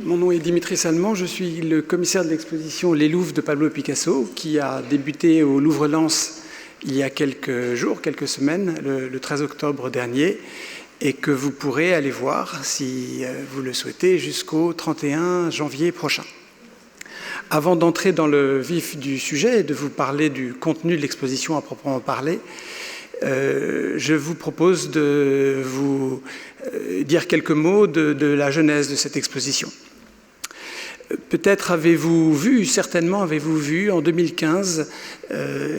Mon nom est Dimitri Salmon, je suis le commissaire de l'exposition Les Louvres de Pablo Picasso, qui a débuté au Louvre-Lens il y a quelques jours, quelques semaines, le 13 octobre dernier, et que vous pourrez aller voir, si vous le souhaitez, jusqu'au 31 janvier prochain. Avant d'entrer dans le vif du sujet et de vous parler du contenu de l'exposition à proprement parler, je vous propose de vous dire quelques mots de la genèse de cette exposition. Peut-être avez-vous vu, certainement avez-vous vu en 2015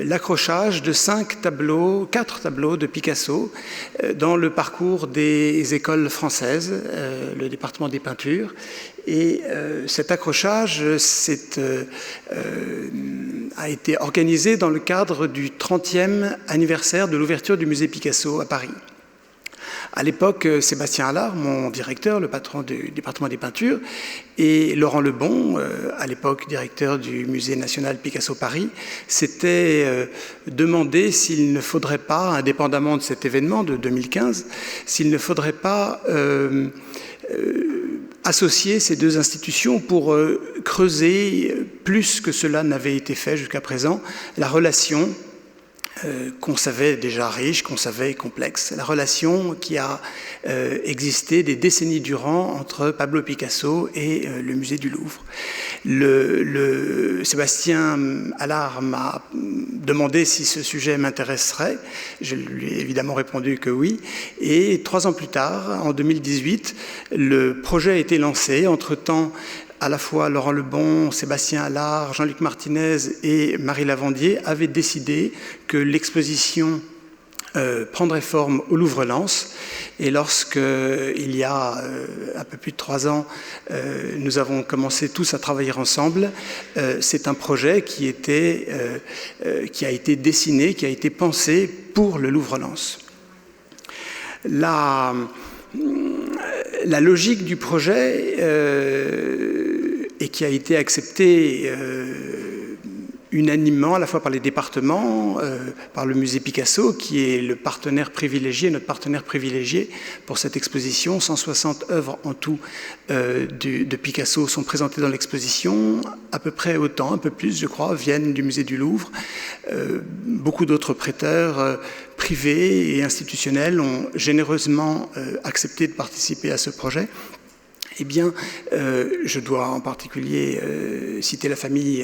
l'accrochage de 4 tableaux de Picasso dans le parcours des écoles françaises, le département des peintures. Et cet accrochage a été organisé dans le cadre du 30e anniversaire de l'ouverture du musée Picasso à Paris. À l'époque, Sébastien Allard, mon directeur, le patron du département des peintures, et Laurent Lebon, à l'époque directeur du musée national Picasso Paris, s'étaient demandé s'il ne faudrait pas, indépendamment de cet événement de 2015, s'il ne faudrait pas associer ces deux institutions pour creuser, plus que cela n'avait été fait jusqu'à présent, la relation qu'on savait déjà riche, qu'on savait complexe, la relation qui a existé des décennies durant entre Pablo Picasso et le musée du Louvre. Sébastien Allard m'a demandé si ce sujet m'intéresserait. Je lui ai évidemment répondu que oui. Et 3 ans plus tard, en 2018, le projet a été lancé. Entre-temps, à la fois Laurent Lebon, Sébastien Allard, Jean-Luc Martinez et Marie Lavandier avaient décidé que l'exposition prendrait forme au Louvre-Lens. Et lorsqu'il y a un peu plus de 3 ans, nous avons commencé tous à travailler ensemble, c'est un projet qui a été dessiné, qui a été pensé pour le Louvre-Lens. La logique du projet, et qui a été acceptée unanimement, à la fois par les départements, par le musée Picasso, qui est le partenaire privilégié, notre partenaire privilégié pour cette exposition. 160 œuvres en tout de Picasso sont présentées dans l'exposition. À peu près autant, un peu plus, je crois, viennent du musée du Louvre. Beaucoup d'autres prêteurs privés et institutionnels ont généreusement accepté de participer à ce projet. Eh bien, je dois en particulier citer la famille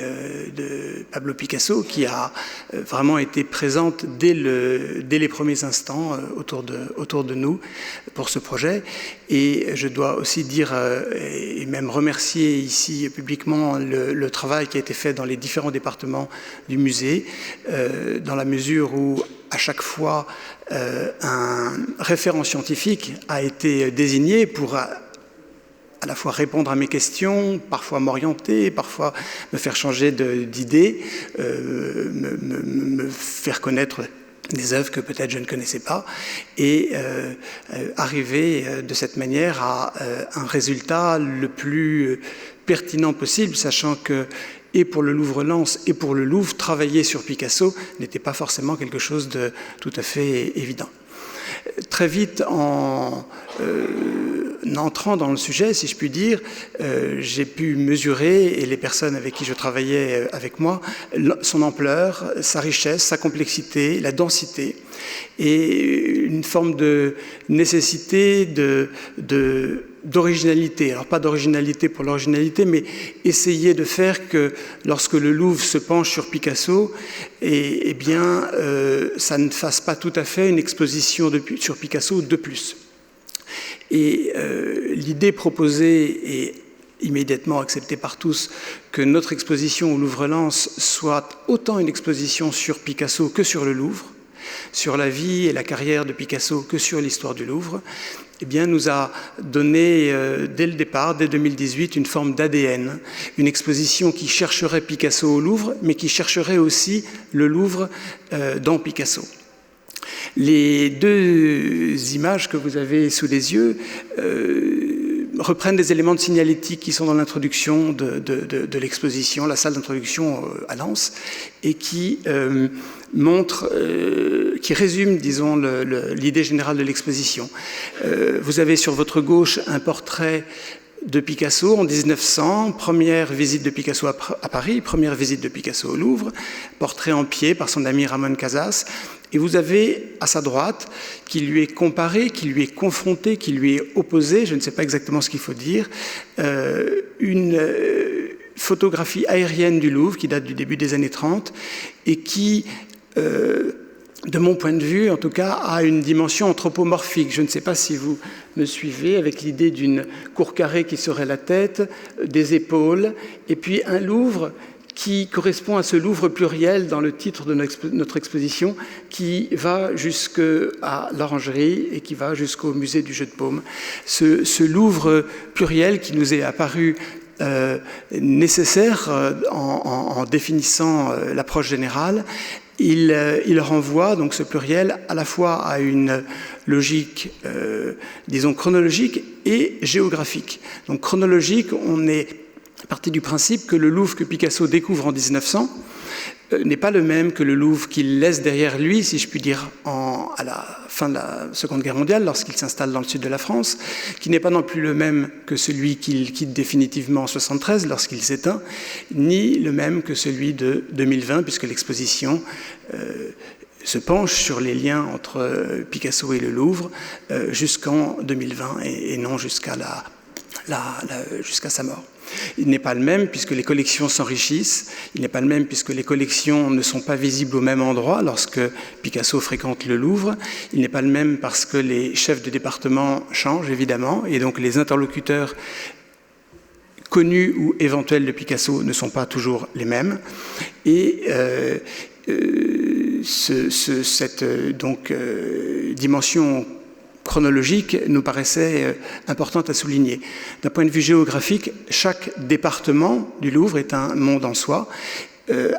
de Pablo Picasso, qui a vraiment été présente dès les premiers instants autour de nous pour ce projet. Et je dois aussi dire, et même remercier ici publiquement, le travail qui a été fait dans les différents départements du musée, dans la mesure où, à chaque fois, un référent scientifique a été désigné pour à la fois répondre à mes questions, parfois m'orienter, parfois me faire changer d'idée, me faire connaître des œuvres que peut-être je ne connaissais pas, et arriver de cette manière à un résultat le plus pertinent possible, sachant que et pour le Louvre-Lens et pour le Louvre, travailler sur Picasso n'était pas forcément quelque chose de tout à fait évident. Très vite, en entrant dans le sujet, si je puis dire, j'ai pu mesurer, et les personnes avec qui je travaillais avec moi, son ampleur, sa richesse, sa complexité, la densité, et une forme de nécessité d'originalité. Alors pas d'originalité pour l'originalité, mais essayer de faire que lorsque le Louvre se penche sur Picasso, eh bien, ça ne fasse pas tout à fait une exposition sur Picasso de plus. Et l'idée proposée est immédiatement acceptée par tous, que notre exposition au Louvre-Lens soit autant une exposition sur Picasso que sur le Louvre, sur la vie et la carrière de Picasso que sur l'histoire du Louvre, eh bien, nous a donné dès le départ, dès 2018, une forme d'ADN, une exposition qui chercherait Picasso au Louvre, mais qui chercherait aussi le Louvre dans Picasso. Les 2 images que vous avez sous les yeux reprennent des éléments de signalétique qui sont dans l'introduction de l'exposition, la salle d'introduction à Lens, et qui qui résume, disons, l'idée générale de l'exposition. Vous avez sur votre gauche un portrait de Picasso en 1900, première visite de Picasso à Paris, première visite de Picasso au Louvre, portrait en pied par son ami Ramon Casas. Et vous avez à sa droite, qui lui est comparé, qui lui est confronté, qui lui est opposé, je ne sais pas exactement ce qu'il faut dire, une photographie aérienne du Louvre qui date du début des années 30 et qui, de mon point de vue, en tout cas, a une dimension anthropomorphique. Je ne sais pas si vous me suivez, avec l'idée d'une cour carrée qui serait la tête, des épaules, et puis un Louvre qui correspond à ce Louvre pluriel dans le titre de notre exposition, qui va jusqu'à l'Orangerie et qui va jusqu'au musée du Jeu de Paume. Ce Louvre pluriel qui nous est apparu nécessaire en définissant l'approche générale, il renvoie donc ce pluriel à la fois à une logique, disons, chronologique et géographique. Donc chronologique, on est parti du principe que le Louvre que Picasso découvre en 1900 n'est pas le même que le Louvre qu'il laisse derrière lui, si je puis dire, à la fin de la Seconde Guerre mondiale, lorsqu'il s'installe dans le sud de la France, qui n'est pas non plus le même que celui qu'il quitte définitivement en 1973, lorsqu'il s'éteint, ni le même que celui de 2020, puisque l'exposition se penche sur les liens entre Picasso et le Louvre jusqu'en 2020 et non jusqu'à jusqu'à sa mort. Il n'est pas le même puisque les collections s'enrichissent, il n'est pas le même puisque les collections ne sont pas visibles au même endroit lorsque Picasso fréquente le Louvre, il n'est pas le même parce que les chefs de département changent évidemment et donc les interlocuteurs connus ou éventuels de Picasso ne sont pas toujours les mêmes et cette dimension chronologique nous paraissait importante à souligner. D'un point de vue géographique, chaque département du Louvre est un monde en soi.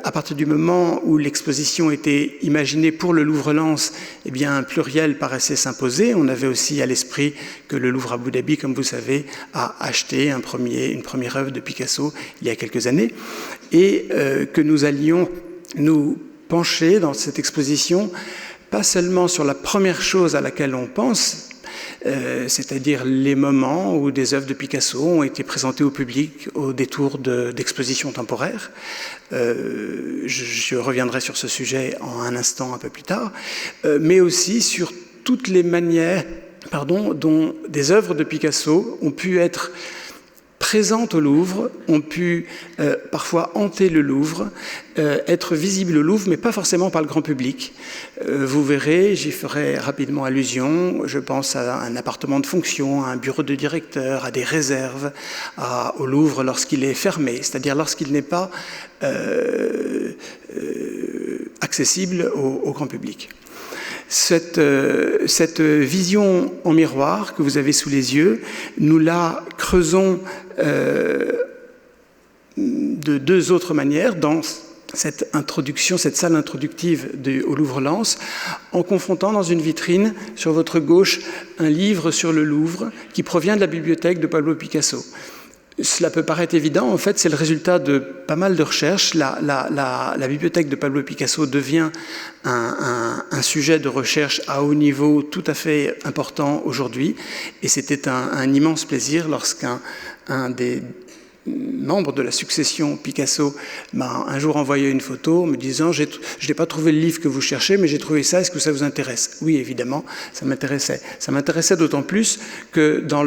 À partir du moment où l'exposition était imaginée pour le Louvre-Lens, eh bien, un pluriel paraissait s'imposer. On avait aussi à l'esprit que le Louvre Abu Dhabi, comme vous savez, a acheté une première œuvre de Picasso il y a quelques années, et que nous allions nous pencher dans cette exposition pas seulement sur la première chose à laquelle on pense, c'est-à-dire les moments où des œuvres de Picasso ont été présentées au public au détour d'expositions temporaires. Je reviendrai sur ce sujet en un instant un peu plus tard, mais aussi sur toutes les manières dont des œuvres de Picasso ont pu être présentes au Louvre, ont pu parfois hanter le Louvre, être visibles au Louvre, mais pas forcément par le grand public. Vous verrez, j'y ferai rapidement allusion, je pense à un appartement de fonction, à un bureau de directeur, à des réserves, au Louvre lorsqu'il est fermé, c'est-à-dire lorsqu'il n'est pas accessible au grand public. Cette vision en miroir que vous avez sous les yeux, nous la creusons de deux autres manières dans cette introduction, cette salle introductive au Louvre-Lens, en confrontant dans une vitrine sur votre gauche un livre sur le Louvre qui provient de la bibliothèque de Pablo Picasso. Cela peut paraître évident, en fait c'est le résultat de pas mal de recherches. La bibliothèque de Pablo Picasso devient un sujet de recherche à haut niveau tout à fait important aujourd'hui et c'était un immense plaisir lorsqu'un des membre de la succession Picasso m'a un jour envoyé une photo me disant « Je n'ai pas trouvé le livre que vous cherchez, mais j'ai trouvé ça, est-ce que ça vous intéresse ?» Oui, évidemment, ça m'intéressait. Ça m'intéressait d'autant plus que dans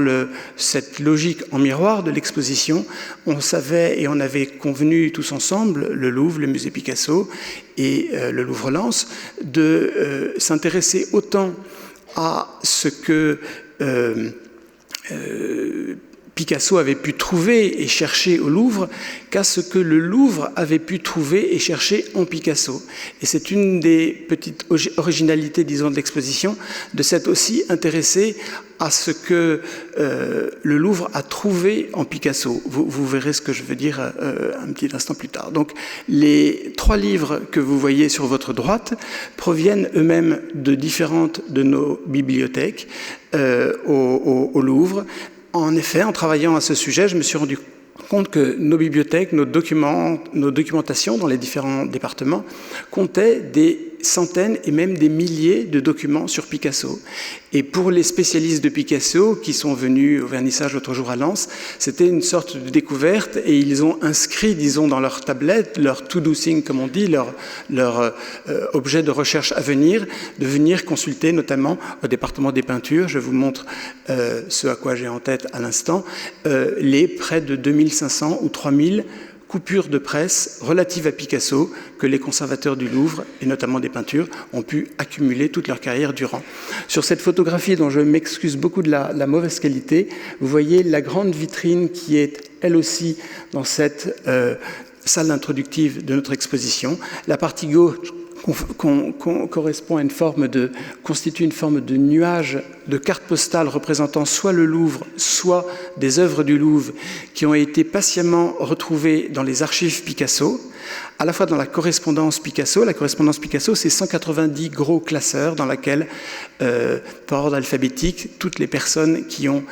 cette logique en miroir de l'exposition, on savait et on avait convenu tous ensemble, le Louvre, le musée Picasso et le Louvre-Lens, de s'intéresser autant à ce que Picasso avait pu trouver et chercher au Louvre qu'à ce que le Louvre avait pu trouver et chercher en Picasso. Et c'est une des petites originalités, disons, de l'exposition, de s'être aussi intéressé à ce que le Louvre a trouvé en Picasso. Vous verrez ce que je veux dire un petit instant plus tard. Donc, les 3 livres que vous voyez sur votre droite proviennent eux-mêmes de différentes de nos bibliothèques au Louvre. En effet, en travaillant à ce sujet, je me suis rendu compte que nos bibliothèques, nos documentations dans les différents départements comptaient des centaines et même des milliers de documents sur Picasso. Et pour les spécialistes de Picasso qui sont venus au vernissage l'autre jour à Lens, c'était une sorte de découverte et ils ont inscrit, disons, dans leur tablette, leur to-do thing, comme on dit, leur objet de recherche à venir, de venir consulter notamment au département des peintures. Je vous montre ce à quoi j'ai en tête à l'instant, les près de 2500 ou 3000 coupures de presse relatives à Picasso que les conservateurs du Louvre, et notamment des peintures, ont pu accumuler toute leur carrière durant. Sur cette photographie, dont je m'excuse beaucoup de la mauvaise qualité, vous voyez la grande vitrine qui est, elle aussi, dans cette salle introductive de notre exposition. La partie gauche correspond à une forme constitue une forme de nuage de cartes postales représentant soit le Louvre, soit des œuvres du Louvre qui ont été patiemment retrouvées dans les archives Picasso, à la fois dans la correspondance Picasso. La correspondance Picasso, c'est 190 gros classeurs dans laquelle, par ordre alphabétique, toutes les personnes qui ont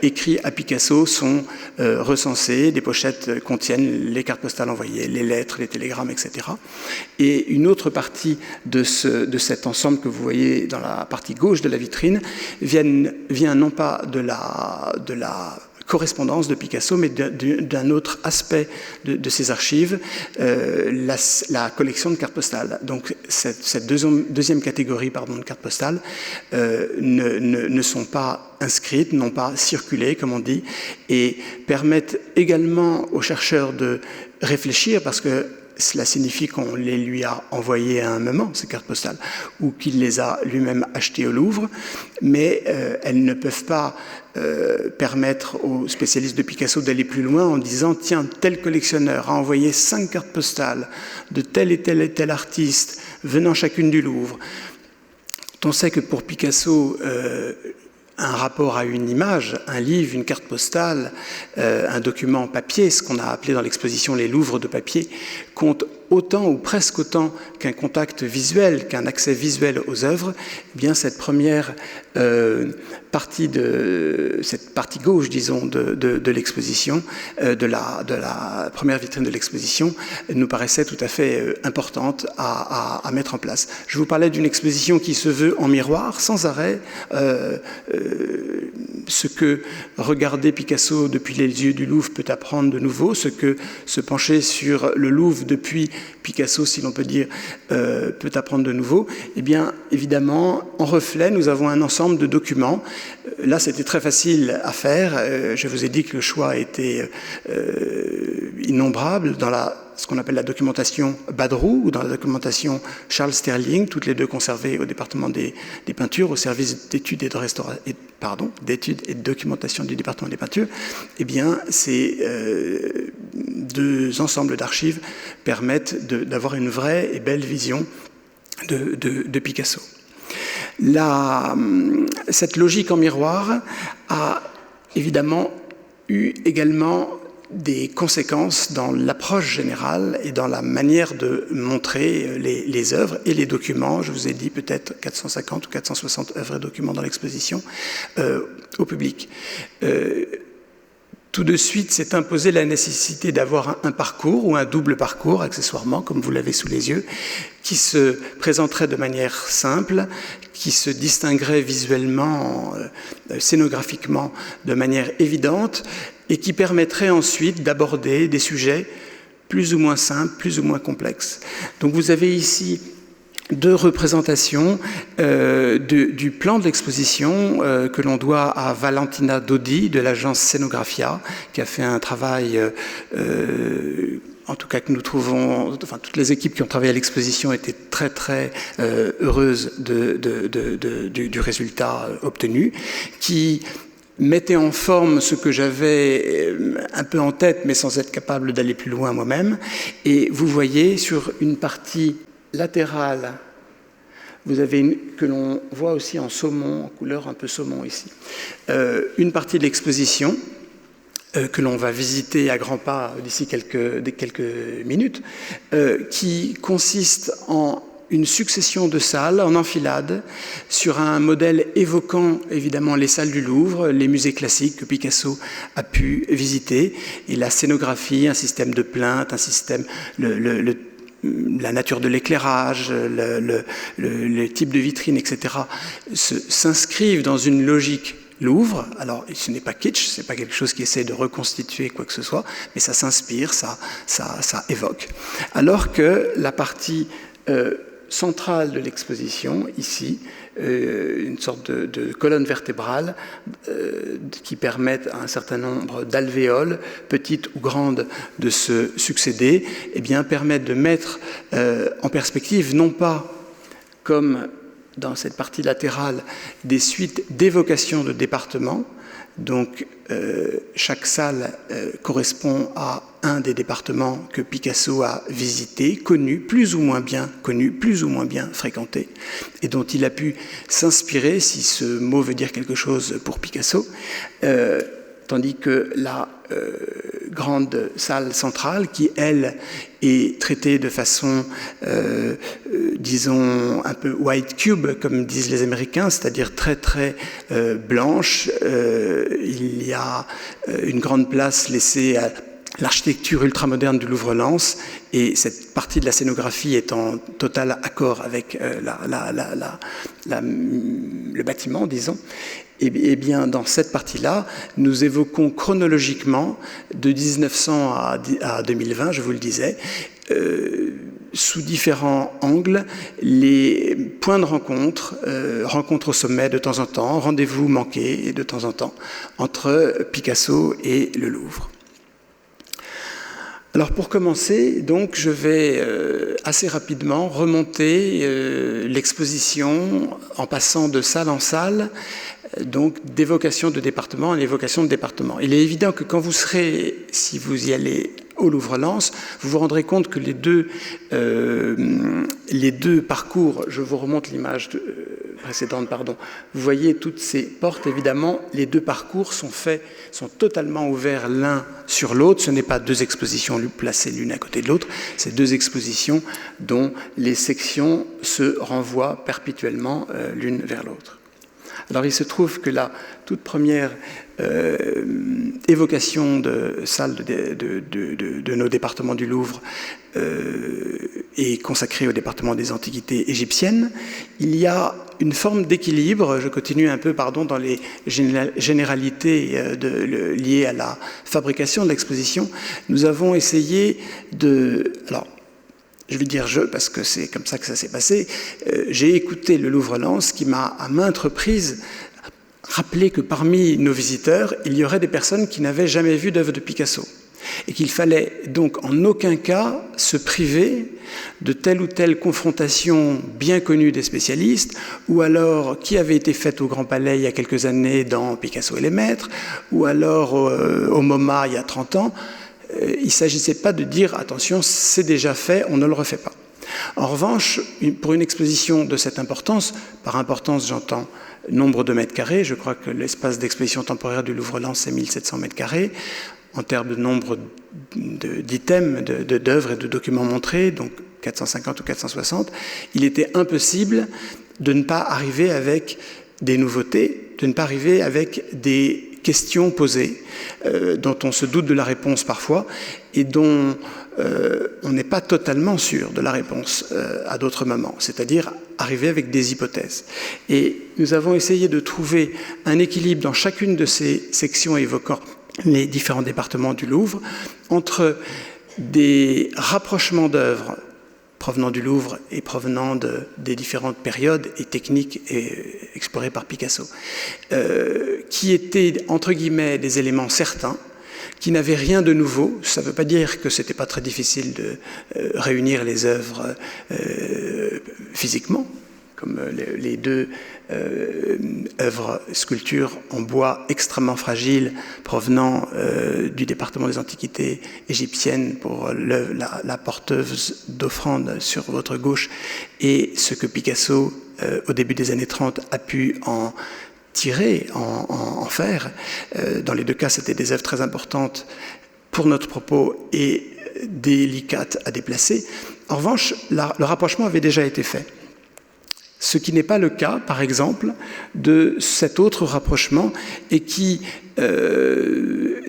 écrit à Picasso sont recensées. Des pochettes contiennent les cartes postales envoyées, les lettres, les télégrammes, etc. Et une autre partie de cet ensemble que vous voyez dans la partie gauche de la vitrine vient non pas de la correspondance de Picasso, mais d'un autre aspect de ses archives, la collection de cartes postales. Donc cette deuxième catégorie de cartes postales ne sont pas inscrites, n'ont pas circulé, comme on dit, et permettent également aux chercheurs de réfléchir, parce que cela signifie qu'on les lui a envoyées à un moment, ces cartes postales, ou qu'il les a lui-même achetées au Louvre, mais elles ne peuvent pas permettre aux spécialistes de Picasso d'aller plus loin en disant « Tiens, tel collectionneur a envoyé 5 cartes postales de tel et tel artiste venant chacune du Louvre ». On sait que pour Picasso, un rapport à une image, un livre, une carte postale, un document papier, ce qu'on a appelé dans l'exposition les Louvres de papier, compte autant ou presque autant qu'un contact visuel, qu'un accès visuel aux œuvres. Eh bien, cette première partie gauche, disons, de l'exposition, de la première vitrine de l'exposition, nous paraissait tout à fait importante à mettre en place. Je vous parlais d'une exposition qui se veut en miroir, sans arrêt. Ce que regarder Picasso depuis les yeux du Louvre peut apprendre de nouveau, ce que se pencher sur le Louvre depuis Picasso, si l'on peut dire, peut apprendre de nouveau. Eh bien, évidemment, en reflet, nous avons un ensemble de documents. Là, c'était très facile à faire. Je vous ai dit que le choix a été innombrable dans ce qu'on appelle la documentation Badrou ou dans la documentation Charles Sterling, toutes les deux conservées au département des peintures, au service d'études et de documentation du département des peintures. Eh bien, ces deux ensembles d'archives permettent d'avoir une vraie et belle vision de Picasso. Cette logique en miroir a évidemment eu également des conséquences dans l'approche générale et dans la manière de montrer les œuvres et les documents. Je vous ai dit peut-être 450 ou 460 œuvres et documents dans l'exposition au public. Tout de suite s'est imposée la nécessité d'avoir un parcours ou un double parcours, accessoirement, comme vous l'avez sous les yeux, qui se présenterait de manière simple, qui se distinguerait visuellement, scénographiquement, de manière évidente, et qui permettrait ensuite d'aborder des sujets plus ou moins simples, plus ou moins complexes. Donc vous avez ici deux représentations du plan de l'exposition que l'on doit à Valentina Dodi de l'agence Scénographia, qui a fait un travail, en tout cas que nous trouvons, enfin toutes les équipes qui ont travaillé à l'exposition étaient très très heureuses du résultat obtenu, qui mettait en forme ce que j'avais un peu en tête, mais sans être capable d'aller plus loin moi-même. Et vous voyez sur une partie latérale, vous avez que l'on voit aussi en saumon, en couleur un peu saumon ici, une partie de l'exposition que l'on va visiter à grands pas d'ici quelques minutes, qui consiste en une succession de salles en enfilade sur un modèle évoquant évidemment les salles du Louvre, les musées classiques que Picasso a pu visiter, et la scénographie, un système de plainte, un système, la nature de l'éclairage, le type de vitrine, etc., s'inscrivent dans une logique Louvre. Alors, ce n'est pas kitsch, ce n'est pas quelque chose qui essaie de reconstituer quoi que ce soit, mais ça s'inspire, ça évoque. Alors que la partie centrale de l'exposition, ici, une sorte de colonne vertébrale qui permettent à un certain nombre d'alvéoles, petites ou grandes, de se succéder, et bien permettent de mettre en perspective, non pas comme dans cette partie latérale, des suites d'évocation de départements. Donc, chaque salle correspond à un des départements que Picasso a visité, connu, plus ou moins bien fréquenté, et dont il a pu s'inspirer, si ce mot veut dire quelque chose pour Picasso, tandis que la grande salle centrale, qui, elle, est traitée de façon, disons, un peu white cube, comme disent les Américains, c'est-à-dire très, très blanche. Il y a une grande place laissée à l'architecture ultramoderne du Louvre-Lens, et cette partie de la scénographie est en total accord avec le bâtiment, disons. Et bien, dans cette partie-là, nous évoquons chronologiquement, de 1900 à 2020, je vous le disais, sous différents angles, les points de rencontre, rencontres au sommet de temps en temps, rendez-vous manqués de temps en temps, entre Picasso et le Louvre. Alors pour commencer, donc, je vais assez rapidement remonter l'exposition en passant de salle en salle, donc d'évocation de département en évocation de département. Il est évident que quand vous serez, si vous y allez au Louvre-Lens, vous vous rendrez compte que les deux parcours, je vous remonte l'image précédente, pardon, vous voyez toutes ces portes, évidemment, les deux parcours sont totalement ouverts l'un sur l'autre. Ce n'est pas deux expositions placées l'une à côté de l'autre, c'est deux expositions dont les sections se renvoient perpétuellement l'une vers l'autre. Alors il se trouve que la toute première évocation de salle de nos départements du Louvre est consacrée au département des antiquités égyptiennes. Il y a une forme d'équilibre, je continue un peu, dans les généralités liées à la fabrication de l'exposition. Nous avons essayé de... Alors, je vais dire « parce que c'est comme ça que ça s'est passé. J'ai écouté le Louvre-Lens qui m'a à maintes reprises rappelé que parmi nos visiteurs, il y aurait des personnes qui n'avaient jamais vu d'œuvre de Picasso et qu'il fallait donc en aucun cas se priver de telle ou telle confrontation bien connue des spécialistes, ou alors qui avait été faite au Grand Palais il y a quelques années dans Picasso et les Maîtres, ou alors au MoMA il y a 30 ans. Il ne s'agissait pas de dire « attention, c'est déjà fait, on ne le refait pas ». En revanche, pour une exposition de cette importance, par importance j'entends nombre de mètres carrés, je crois que l'espace d'exposition temporaire du Louvre-Lens c'est 1700 mètres carrés, en termes de nombre d'items, d'œuvres et de documents montrés, donc 450 ou 460, il était impossible de ne pas arriver avec des nouveautés, de ne pas arriver avec des questions posées, dont on se doute de la réponse parfois, et dont on n'est pas totalement sûr de la réponse à d'autres moments, c'est-à-dire arriver avec des hypothèses. Et nous avons essayé de trouver un équilibre dans chacune de ces sections évoquant les différents départements du Louvre, entre des rapprochements d'œuvres provenant du Louvre et provenant des différentes périodes et techniques explorées par Picasso, qui étaient, entre guillemets, des éléments certains, qui n'avaient rien de nouveau. Ça ne veut pas dire que ce n'était pas très difficile de réunir les œuvres physiquement, comme les deux œuvres, sculptures en bois extrêmement fragiles provenant du département des antiquités égyptiennes pour la porteuse d'offrande sur votre gauche, et ce que Picasso, au début des années 30, a pu en tirer, en faire. Dans les deux cas, c'était des œuvres très importantes pour notre propos et délicates à déplacer. En revanche, le rapprochement avait déjà été fait. Ce qui n'est pas le cas, par exemple, de cet autre rapprochement et qui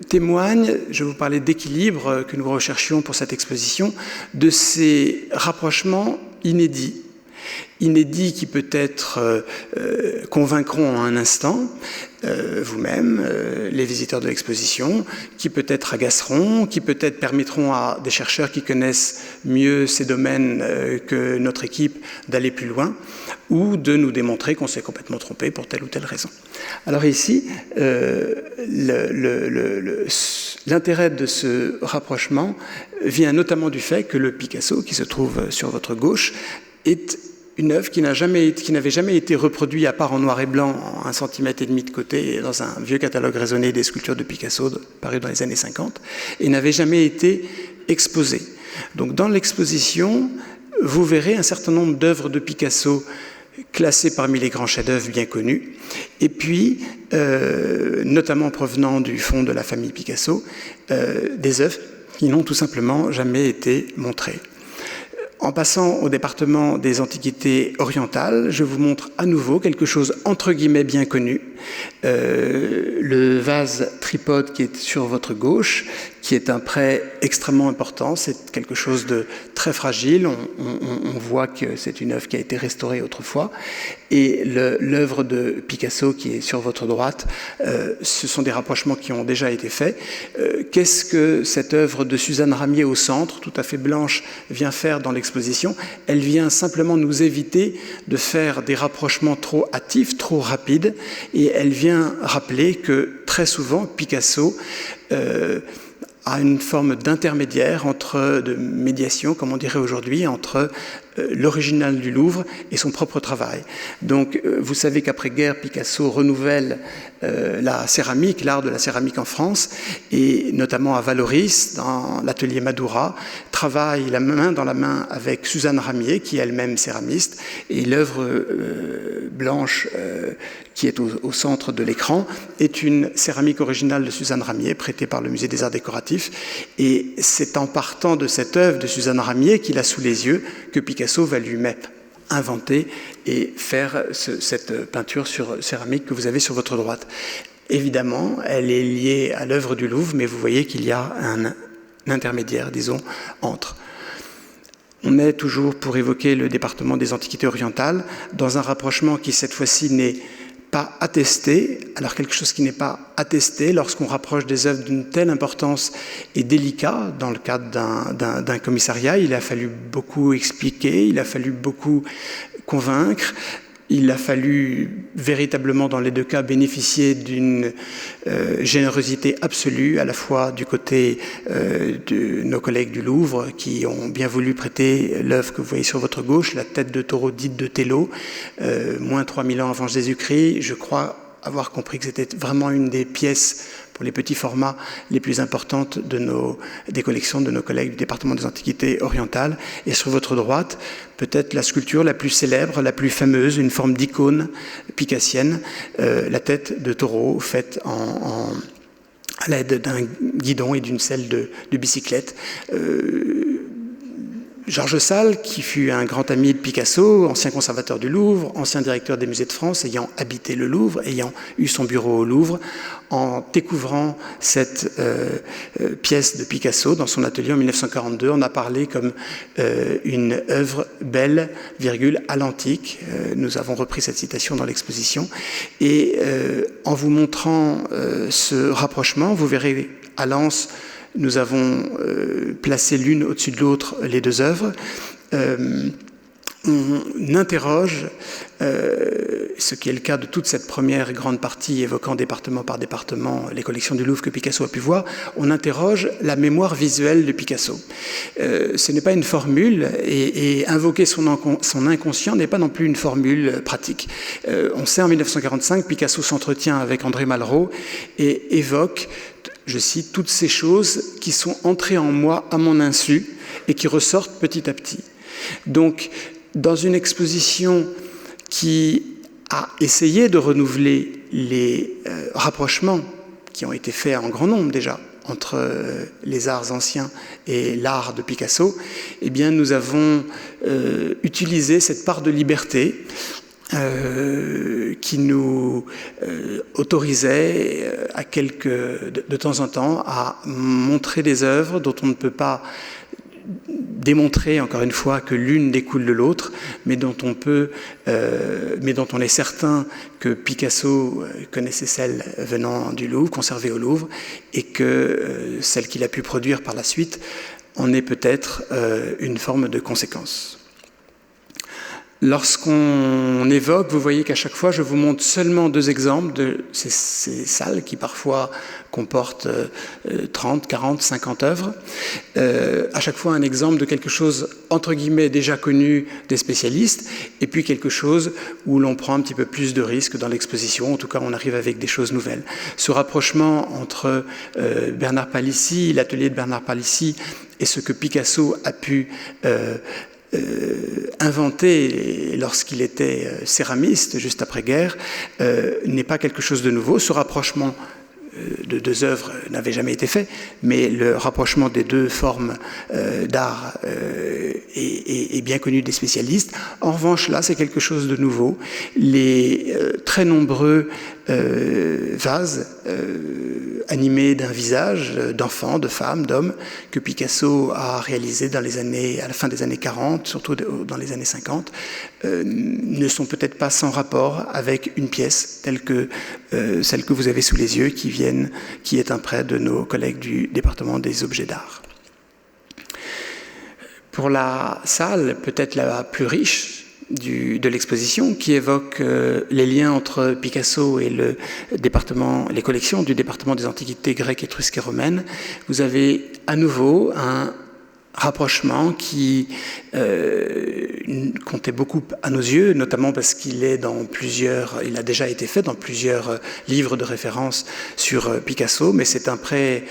témoigne, je vous parlais d'équilibre que nous recherchions pour cette exposition, de ces rapprochements inédits. Inédits qui peut-être convaincront en un instant, vous-même, les visiteurs de l'exposition, qui peut-être agaceront, qui peut-être permettront à des chercheurs qui connaissent mieux ces domaines que notre équipe d'aller plus loin, ou de nous démontrer qu'on s'est complètement trompé pour telle ou telle raison. Alors ici, l'intérêt de ce rapprochement vient notamment du fait que le Picasso, qui se trouve sur votre gauche, est une œuvre qui n'avait jamais été reproduite à part en noir et blanc, en 1,5 cm de côté, dans un vieux catalogue raisonné des sculptures de Picasso, paru dans les années 50, et n'avait jamais été exposée. Donc dans l'exposition, vous verrez un certain nombre d'œuvres de Picasso classées parmi les grands chefs-d'œuvre bien connus, et puis, notamment provenant du fonds de la famille Picasso, des œuvres qui n'ont tout simplement jamais été montrées. En passant au département des antiquités orientales, je vous montre à nouveau quelque chose entre guillemets bien connu. Le vase tripode qui est sur votre gauche, qui est un prêt extrêmement important, c'est quelque chose de très fragile, on voit que c'est une œuvre qui a été restaurée autrefois, et l'œuvre de Picasso qui est sur votre droite, ce sont des rapprochements qui ont déjà été faits. Qu'est-ce que cette œuvre de Suzanne Ramier au centre, tout à fait blanche, vient faire dans l'exposition? Elle vient simplement nous éviter de faire des rapprochements trop hâtifs, trop rapides, et elle vient rappeler que très souvent Picasso a une forme d'intermédiaire, de médiation, comme on dirait aujourd'hui, entre l'original du Louvre et son propre travail. Donc, vous savez qu'après-guerre, Picasso renouvelle la céramique, l'art de la céramique en France, et notamment à Valoris, dans l'atelier Madura, travaille la main dans la main avec Suzanne Ramier, qui est elle-même céramiste, et l'œuvre blanche qui est au centre de l'écran est une céramique originale de Suzanne Ramier, prêtée par le Musée des Arts Décoratifs, et c'est en partant de cette œuvre de Suzanne Ramier qu'il a sous les yeux que Picasso va lui-même inventer et faire cette peinture sur céramique que vous avez sur votre droite. Évidemment, elle est liée à l'œuvre du Louvre, mais vous voyez qu'il y a un intermédiaire, disons, entre. On est toujours, pour évoquer le département des antiquités orientales, dans un rapprochement qui, cette fois-ci, n'est pas attesté. Alors quelque chose qui n'est pas attesté lorsqu'on rapproche des œuvres d'une telle importance est délicat dans le cadre d'un commissariat. Il a fallu beaucoup expliquer, il a fallu beaucoup convaincre, il a fallu véritablement dans les deux cas bénéficier d'une générosité absolue à la fois du côté de nos collègues du Louvre qui ont bien voulu prêter l'œuvre que vous voyez sur votre gauche, la tête de taureau dite de Tello, moins 3000 ans avant Jésus-Christ. Je crois avoir compris que c'était vraiment une des pièces pour les petits formats les plus importantes des collections de nos collègues du département des antiquités orientales. Et sur votre droite, peut-être la sculpture la plus célèbre, la plus fameuse, une forme d'icône picassienne, la tête de taureau faite à l'aide d'un guidon et d'une selle de bicyclette. Georges Sale, qui fut un grand ami de Picasso, ancien conservateur du Louvre, ancien directeur des musées de France, ayant habité le Louvre, ayant eu son bureau au Louvre, en découvrant cette pièce de Picasso dans son atelier en 1942, en a parlé comme une œuvre belle, virgule, à l'antique. Nous avons repris cette citation dans l'exposition. Et en vous montrant ce rapprochement, vous verrez à Lens, nous avons placé l'une au-dessus de l'autre les deux œuvres. On interroge, ce qui est le cas de toute cette première grande partie évoquant département par département les collections du Louvre que Picasso a pu voir, on interroge la mémoire visuelle de Picasso. Ce n'est pas une formule et invoquer son inconscient n'est pas non plus une formule pratique. On sait en 1945, Picasso s'entretient avec André Malraux et évoque, je cite, toutes ces choses qui sont entrées en moi à mon insu et qui ressortent petit à petit. Donc, dans une exposition qui a essayé de renouveler les rapprochements qui ont été faits en grand nombre déjà entre les arts anciens et l'art de Picasso, eh bien, nous avons utilisé cette part de liberté qui nous autorisait de temps en temps à montrer des œuvres dont on ne peut pas démontrer, encore une fois, que l'une découle de l'autre, mais dont on est certain que Picasso connaissait celle venant du Louvre, conservée au Louvre, et que celle qu'il a pu produire par la suite en est peut-être une forme de conséquence. Lorsqu'on évoque, vous voyez qu'à chaque fois, je vous montre seulement 2 exemples de ces salles qui parfois comportent 30, 40, 50 œuvres. À chaque fois, un exemple de quelque chose, entre guillemets, déjà connu des spécialistes, et puis quelque chose où l'on prend un petit peu plus de risques dans l'exposition. En tout cas, on arrive avec des choses nouvelles. Ce rapprochement entre Bernard Palissy, l'atelier de Bernard Palissy, et ce que Picasso a pu inventé lorsqu'il était céramiste, juste après-guerre, n'est pas quelque chose de nouveau. Ce rapprochement de 2 œuvres n'avait jamais été fait, mais le rapprochement des 2 formes d'art est bien connu des spécialistes. En revanche, là, c'est quelque chose de nouveau. Les très nombreux vases animés d'un visage d'enfant, de femme, d'homme, que Picasso a réalisé à la fin des années 40, surtout dans les années 50, ne sont peut-être pas sans rapport avec une pièce telle que celle que vous avez sous les yeux, qui est un prêt de nos collègues du département des objets d'art. Pour la salle peut-être la plus riche de l'exposition, qui évoque les liens entre Picasso et les collections du département des antiquités grecques, étrusques et romaines, vous avez à nouveau un rapprochement qui comptait beaucoup à nos yeux, notamment parce qu'il a déjà été fait dans plusieurs livres de référence sur Picasso, mais c'est un prêt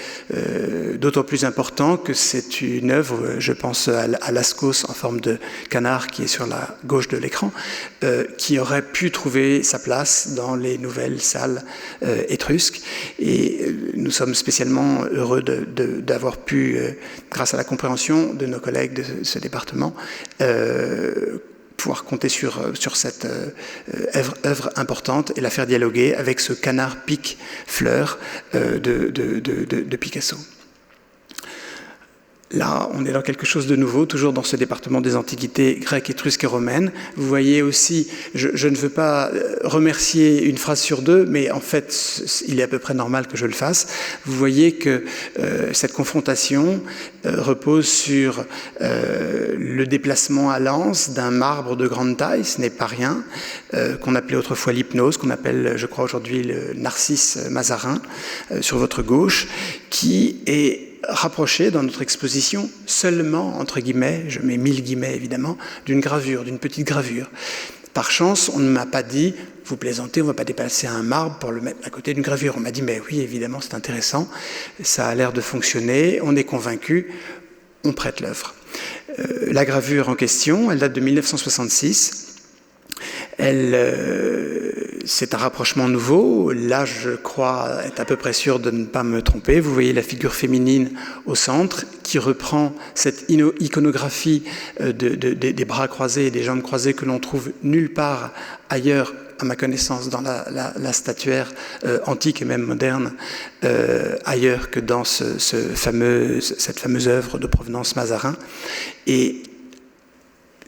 d'autant plus important que c'est une œuvre, je pense à Lascaux en forme de canard qui est sur la gauche de l'écran, qui aurait pu trouver sa place dans les nouvelles salles étrusques. Et nous sommes spécialement heureux d'avoir pu, grâce à la compréhension de nos collègues de ce département, pouvoir compter sur cette œuvre importante et la faire dialoguer avec ce canard pique-fleur de Picasso. Là, on est dans quelque chose de nouveau, toujours dans ce département des antiquités grecques, étrusques et romaines. Vous voyez aussi, je ne veux pas remercier une phrase sur 2, mais en fait, il est à peu près normal que je le fasse. Vous voyez que cette confrontation repose sur le déplacement à l'anse d'un marbre de grande taille, ce n'est pas rien, qu'on appelait autrefois l'hypnose, qu'on appelle, je crois aujourd'hui, le Narcisse Mazarin, sur votre gauche, qui est rapproché dans notre exposition seulement, entre guillemets, je mets 1000 guillemets évidemment, d'une petite gravure. Par chance, on ne m'a pas dit, vous plaisantez, on ne va pas déplacer un marbre pour le mettre à côté d'une gravure. On m'a dit, mais oui, évidemment, c'est intéressant, ça a l'air de fonctionner, on est convaincu, on prête l'œuvre. La gravure en question, elle date de 1966. C'est un rapprochement nouveau. Là, je crois être à peu près sûr de ne pas me tromper. Vous voyez la figure féminine au centre qui reprend cette iconographie des bras croisés et des jambes croisées que l'on trouve nulle part ailleurs, à ma connaissance, dans la statuaire antique et même moderne, ailleurs que dans cette fameuse œuvre de provenance Mazarin. Et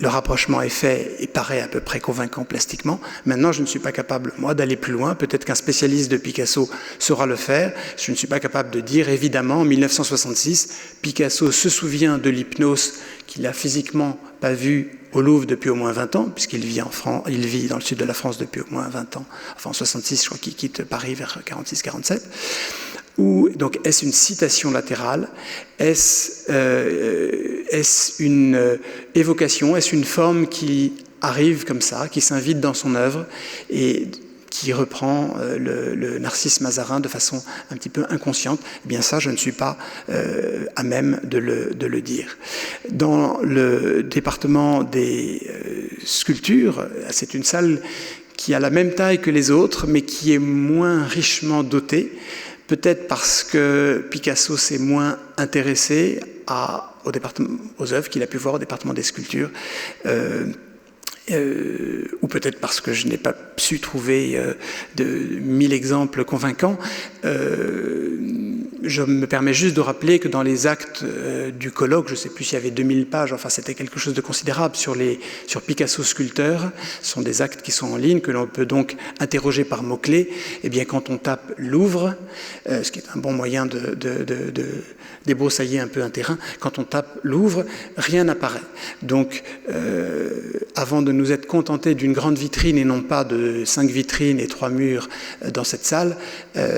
le rapprochement est fait et paraît à peu près convaincant plastiquement. Maintenant, je ne suis pas capable, moi, d'aller plus loin. Peut-être qu'un spécialiste de Picasso saura le faire. Je ne suis pas capable de dire, évidemment, en 1966, Picasso se souvient de l'hypnose qu'il n'a physiquement pas vue au Louvre depuis au moins 20 ans, puisqu'il vit il vit dans le sud de la France depuis au moins 20 ans. Enfin, en 66, je crois qu'il quitte Paris vers 46-47. Donc, est-ce une citation latérale? Est-ce une évocation? Est-ce une forme qui arrive comme ça, qui s'invite dans son œuvre et qui reprend le Narcisse Mazarin de façon un petit peu inconsciente? Eh bien ça, je ne suis pas à même de le dire. Dans le département des sculptures, c'est une salle qui a la même taille que les autres, mais qui est moins richement dotée. Peut-être parce que Picasso s'est moins intéressé aux œuvres qu'il a pu voir au département des sculptures ou peut-être parce que je n'ai pas su trouver de 1000 exemples convaincants, je me permets juste de rappeler que dans les actes du colloque, je ne sais plus s'il y avait 2000 pages, enfin c'était quelque chose de considérable sur Picasso sculpteur. Ce sont des actes qui sont en ligne, que l'on peut donc interroger par mots-clés. Et bien quand on tape Louvre, ce qui est un bon moyen de débroussailler un peu un terrain, quand on tape Louvre, rien n'apparaît. Donc avant de nous être contentés d'une grande vitrine et non pas de 5 vitrines et 3 murs dans cette salle,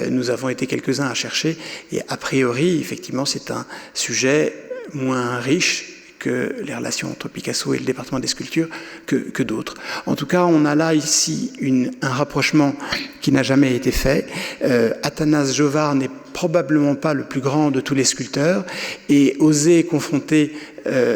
nous avons été quelques-uns à chercher. Et a priori, effectivement, c'est un sujet moins riche que les relations entre Picasso et le département des sculptures que d'autres. En tout cas, on a là ici un rapprochement qui n'a jamais été fait. Athanase Jovard n'est probablement pas le plus grand de tous les sculpteurs, et oser confronter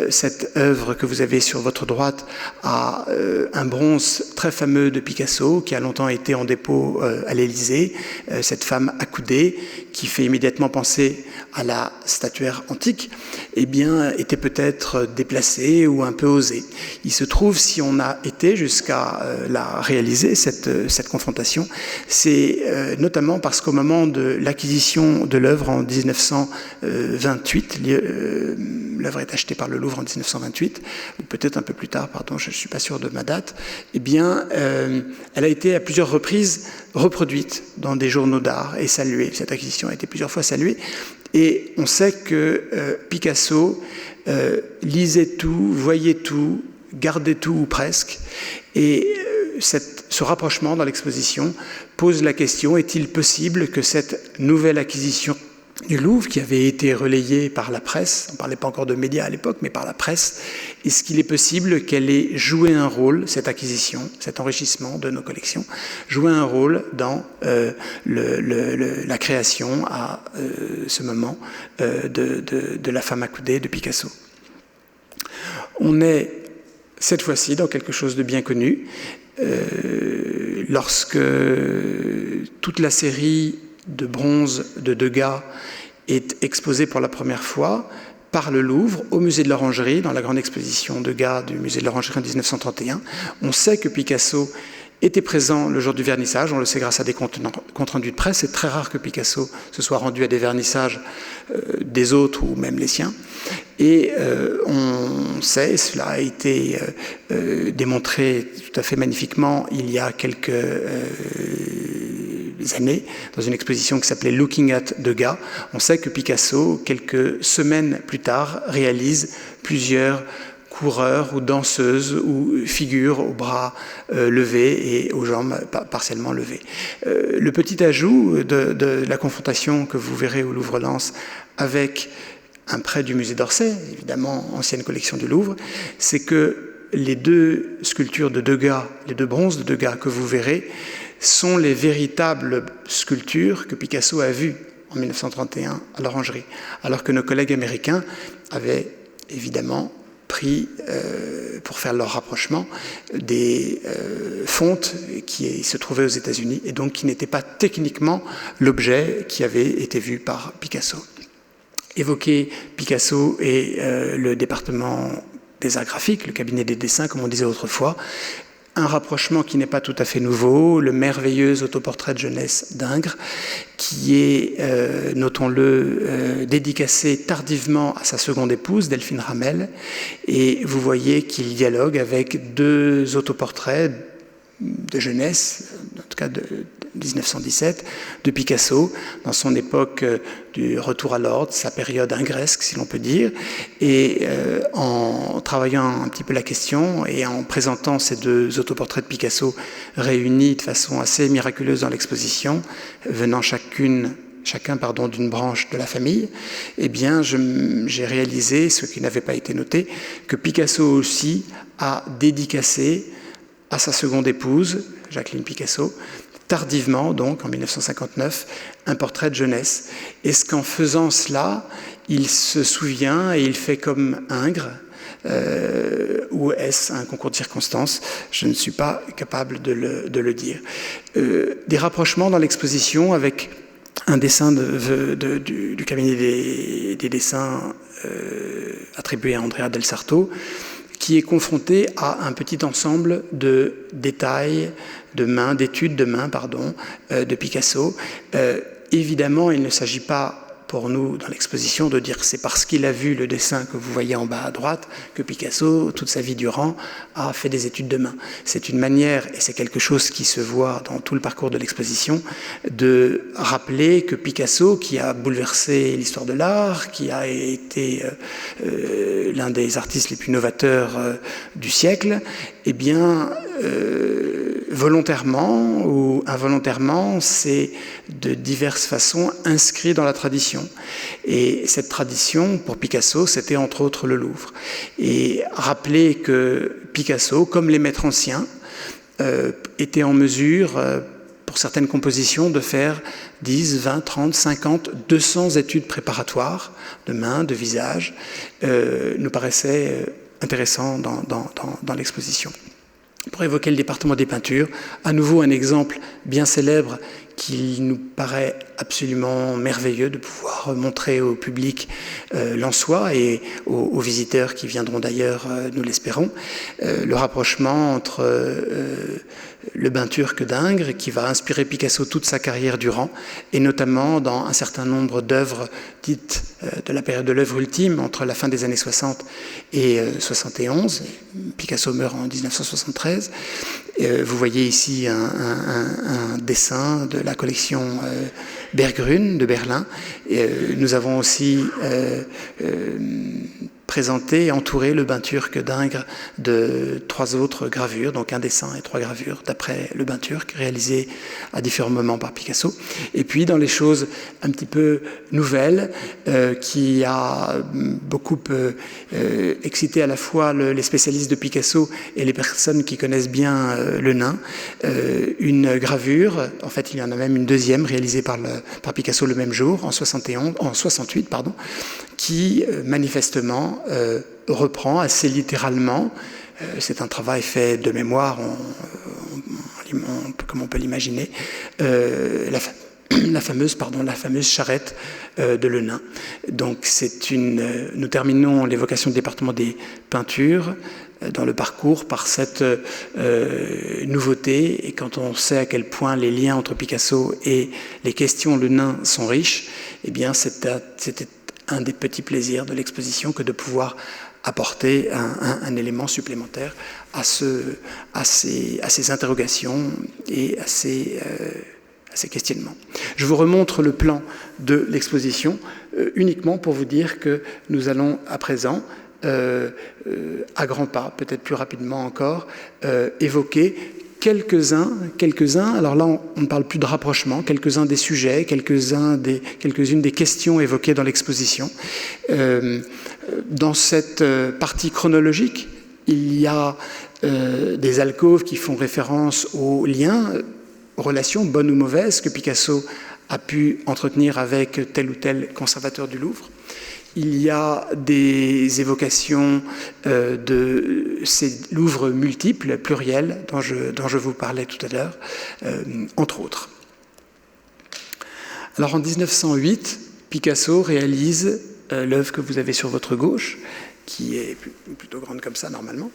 cette œuvre que vous avez sur votre droite à un bronze très fameux de Picasso qui a longtemps été en dépôt à l'Élysée, cette femme accoudée qui fait immédiatement penser à la statuaire antique, eh bien, était peut-être déplacée ou un peu osée. Il se trouve, si on a été jusqu'à la réaliser, cette confrontation, c'est notamment parce qu'au moment de l'acquisition de l'œuvre en 1928, l'œuvre est achetée par le Louvre en 1928, ou peut-être un peu plus tard, pardon, je ne suis pas sûr de ma date, eh bien, elle a été à plusieurs reprises reproduite dans des journaux d'art et saluée. Cette acquisition a été plusieurs fois saluée. Et on sait que Picasso lisait tout, voyait tout, gardait tout ou presque. Et ce rapprochement dans l'exposition pose la question, est-il possible que cette nouvelle acquisition du Louvre, qui avait été relayée par la presse, on ne parlait pas encore de médias à l'époque, mais par la presse, est-ce qu'il est possible qu'elle ait joué un rôle, cette acquisition, cet enrichissement de nos collections, joué un rôle dans la création à ce moment de la femme accoudée de Picasso. On est cette fois-ci dans quelque chose de bien connu, lorsque toute la série de bronze de Degas est exposée pour la première fois par le Louvre au musée de l'Orangerie, dans la grande exposition Degas du musée de l'Orangerie en 1931. On sait que Picasso était présent le jour du vernissage, on le sait grâce à des comptes rendus de presse. C'est très rare que Picasso se soit rendu à des vernissages des autres ou même les siens. Et on sait, cela a été démontré tout à fait magnifiquement il y a quelques années, dans une exposition qui s'appelait Looking at Degas. On sait que Picasso, quelques semaines plus tard, réalise plusieurs coureurs ou danseuses ou figures aux bras levés et aux jambes partiellement levées. Le petit ajout de la confrontation que vous verrez au Louvre-Lens avec un prêt du musée d'Orsay, évidemment ancienne collection du Louvre, c'est que les deux sculptures de Degas, les deux bronzes de Degas que vous verrez, sont les véritables sculptures que Picasso a vues en 1931 à l'Orangerie, alors que nos collègues américains avaient évidemment pris, pour faire leur rapprochement, des fontes qui se trouvaient aux États-Unis et donc qui n'étaient pas techniquement l'objet qui avait été vu par Picasso. Évoquer Picasso et le département des arts graphiques, le cabinet des dessins, comme on disait autrefois, un rapprochement qui n'est pas tout à fait nouveau, le merveilleux autoportrait de jeunesse d'Ingres, qui est, notons-le, dédicacé tardivement à sa seconde épouse, Delphine Ramel, et vous voyez qu'il dialogue avec deux autoportraits de jeunesse, en tout cas de 1917, de Picasso, dans son époque du retour à l'ordre, sa période ingresque, si l'on peut dire, et en travaillant un petit peu la question et en présentant ces deux autoportraits de Picasso réunis de façon assez miraculeuse dans l'exposition, venant chacun d'une branche de la famille, eh bien, j'ai réalisé, ce qui n'avait pas été noté, que Picasso aussi a dédicacé à sa seconde épouse, Jacqueline Picasso, tardivement, donc en 1959, un portrait de jeunesse. Est-ce qu'en faisant cela, il se souvient et il fait comme Ingres, ou est-ce un concours de circonstances? Je ne suis pas capable de le dire. Des rapprochements dans l'exposition avec un dessin du cabinet des dessins attribué à Andrea del Sarto, qui est confronté à un petit ensemble de détails, d'études de main, de Picasso. Évidemment, il ne s'agit pas pour nous, dans l'exposition, de dire que c'est parce qu'il a vu le dessin que vous voyez en bas à droite que Picasso, toute sa vie durant, a fait des études de main. C'est une manière, et c'est quelque chose qui se voit dans tout le parcours de l'exposition, de rappeler que Picasso, qui a bouleversé l'histoire de l'art, qui a été l'un des artistes les plus novateurs du siècle, eh bien, volontairement ou involontairement, c'est de diverses façons inscrit dans la tradition. Et cette tradition, pour Picasso, c'était entre autres le Louvre. Et rappeler que Picasso, comme les maîtres anciens, était en mesure, pour certaines compositions, de faire 10, 20, 30, 50, 200 études préparatoires de main, de visage, nous paraissait intéressant dans l'exposition. Pour évoquer le département des peintures, à nouveau un exemple bien célèbre qui nous paraît absolument merveilleux de pouvoir montrer au public lensois et aux visiteurs qui viendront d'ailleurs, nous l'espérons, le rapprochement entre le bain turc d'Ingres, qui va inspirer Picasso toute sa carrière durant, et notamment dans un certain nombre d'œuvres dites de la période de l'œuvre ultime, entre la fin des années 60 et 71. Picasso meurt en 1973. Vous voyez ici un dessin de la collection Berggruen de Berlin. Nous avons aussi présenté et entouré le bain turc d'Ingres de 3 autres gravures, donc un dessin et 3 gravures d'après le bain turc, réalisés à différents moments par Picasso. Et puis dans les choses un petit peu nouvelles, qui a beaucoup excité à la fois les spécialistes de Picasso et les personnes qui connaissent bien le nain, une gravure, en fait il y en a même une deuxième réalisée par Picasso le même jour, en 68, qui manifestement reprend assez littéralement, c'est un travail fait de mémoire, comme on peut l'imaginer, la fameuse charrette de Le Nain. Donc nous terminons l'évocation du département des peintures dans le parcours par cette nouveauté, et quand on sait à quel point les liens entre Picasso et les questions Le Nain sont riches, eh bien c'était un des petits plaisirs de l'exposition que de pouvoir apporter un élément supplémentaire à ces interrogations et à ces questionnements. Je vous remontre le plan de l'exposition uniquement pour vous dire que nous allons à présent, à grands pas, peut-être plus rapidement encore, évoquer quelques-uns, alors là on ne parle plus de rapprochement, quelques-uns des sujets, quelques-unes des questions évoquées dans l'exposition. Dans cette partie chronologique, il y a des alcôves qui font référence aux liens, aux relations bonnes ou mauvaises que Picasso a pu entretenir avec tel ou tel conservateur du Louvre. Il y a des évocations de ces Louvres multiples, pluriels, dont je vous parlais tout à l'heure, entre autres. Alors en 1908, Picasso réalise l'œuvre que vous avez sur votre gauche, qui est plutôt grande comme ça normalement,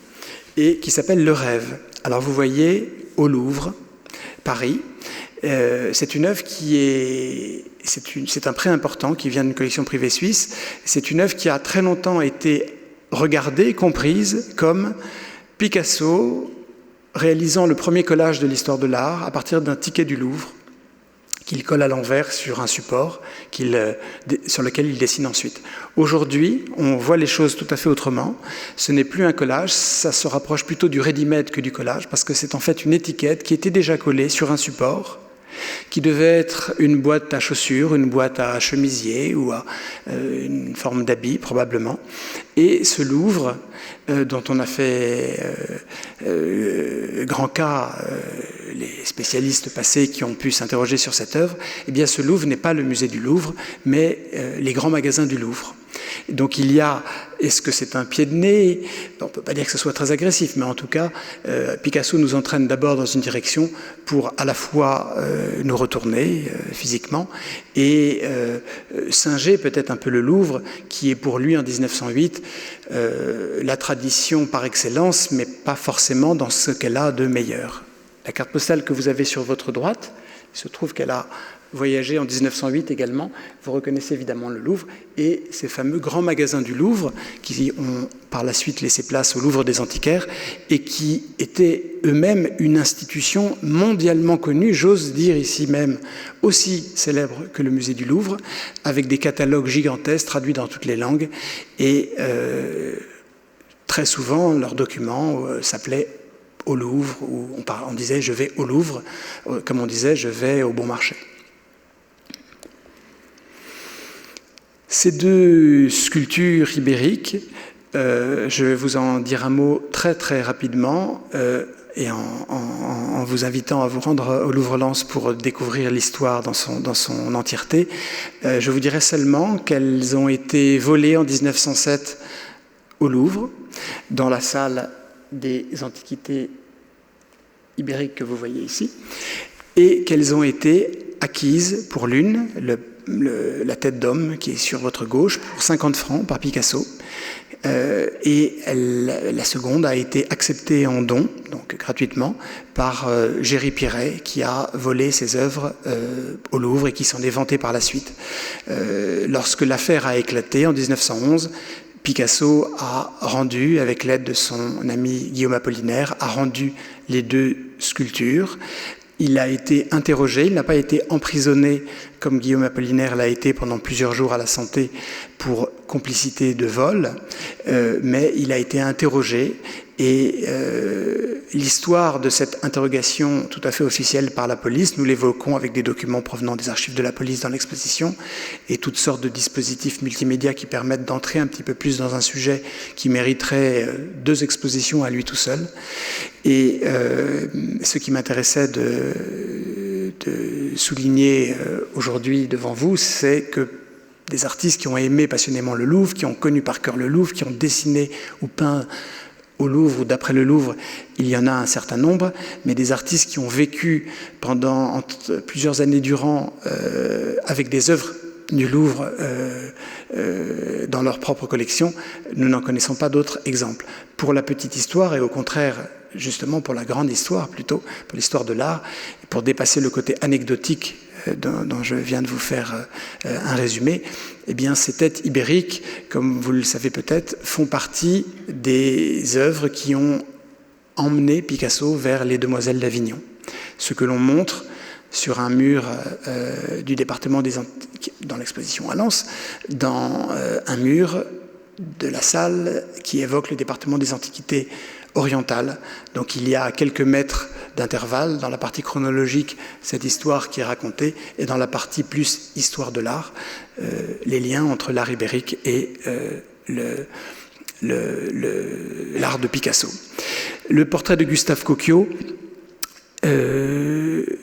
et qui s'appelle Le Rêve. Alors vous voyez au Louvre, Paris, c'est une œuvre c'est un prêt important qui vient d'une collection privée suisse. C'est une œuvre qui a très longtemps été regardée, comprise comme Picasso réalisant le premier collage de l'histoire de l'art à partir d'un ticket du Louvre qu'il colle à l'envers sur un support sur lequel il dessine ensuite. Aujourd'hui, on voit les choses tout à fait autrement. Ce n'est plus un collage, ça se rapproche plutôt du ready-made que du collage, parce que c'est en fait une étiquette qui était déjà collée sur un support, qui devait être une boîte à chaussures, une boîte à chemisier ou à une forme d'habit probablement. Et ce Louvre, dont on a fait grand cas, les spécialistes passés qui ont pu s'interroger sur cette œuvre, eh bien ce Louvre n'est pas le musée du Louvre, mais les grands magasins du Louvre. Donc il y a, est-ce que c'est un pied de nez? On ne peut pas dire que ce soit très agressif, mais en tout cas, Picasso nous entraîne d'abord dans une direction pour à la fois nous retourner physiquement et singer peut-être un peu le Louvre, qui est pour lui en 1908 la tradition par excellence, mais pas forcément dans ce qu'elle a de meilleur. La carte postale que vous avez sur votre droite, il se trouve qu'elle a voyagé en 1908 également. Vous reconnaissez évidemment le Louvre et ces fameux grands magasins du Louvre qui ont par la suite laissé place au Louvre des Antiquaires et qui étaient eux-mêmes une institution mondialement connue, j'ose dire ici même aussi célèbre que le musée du Louvre, avec des catalogues gigantesques traduits dans toutes les langues et très souvent leurs documents s'appelaient au Louvre, où on disait « je vais au Louvre », comme on disait « je vais au Bon Marché ». Ces deux sculptures ibériques, je vais vous en dire un mot très très rapidement et en vous invitant à vous rendre au Louvre-Lens pour découvrir l'histoire dans son entièreté. Je vous dirai seulement qu'elles ont été volées en 1907 au Louvre, dans la salle des antiquités ibériques que vous voyez ici, et qu'elles ont été acquises pour l'une, la tête d'homme qui est sur votre gauche, pour 50 francs par Picasso, et la seconde a été acceptée en don, donc gratuitement, par Géry Piret, qui a volé ses œuvres au Louvre et qui s'en est vanté par la suite. Lorsque l'affaire a éclaté en 1911, Picasso a rendu, avec l'aide de son ami Guillaume Apollinaire, a rendu les deux sculptures. Il a été interrogé, il n'a pas été emprisonné comme Guillaume Apollinaire l'a été pendant plusieurs jours à la Santé pour complicité de vol, mais il a été interrogé et l'histoire de cette interrogation tout à fait officielle par la police, nous l'évoquons avec des documents provenant des archives de la police dans l'exposition et toutes sortes de dispositifs multimédia qui permettent d'entrer un petit peu plus dans un sujet qui mériterait 2 expositions à lui tout seul. Et ce qui m'intéressait de souligner aujourd'hui devant vous, c'est que des artistes qui ont aimé passionnément le Louvre, qui ont connu par cœur le Louvre, qui ont dessiné ou peint au Louvre ou d'après le Louvre, il y en a un certain nombre, mais des artistes qui ont vécu pendant plusieurs années durant avec des œuvres du Louvre dans leur propre collection, nous n'en connaissons pas d'autres exemples. Pour la petite histoire et au contraire, justement pour la grande histoire plutôt, pour l'histoire de l'art, pour dépasser le côté anecdotique dont je viens de vous faire un résumé, eh bien ces têtes ibériques, comme vous le savez peut-être, font partie des œuvres qui ont emmené Picasso vers les Demoiselles d'Avignon. Ce que l'on montre sur un mur du département des Antiquaires, dans l'exposition à Lens, dans un mur de la salle qui évoque le département des Antiquités orientales. Donc il y a quelques mètres d'intervalle dans la partie chronologique, cette histoire qui est racontée, et dans la partie plus histoire de l'art, les liens entre l'art ibérique et l'art de Picasso. Le portrait de Gustave Cocchio est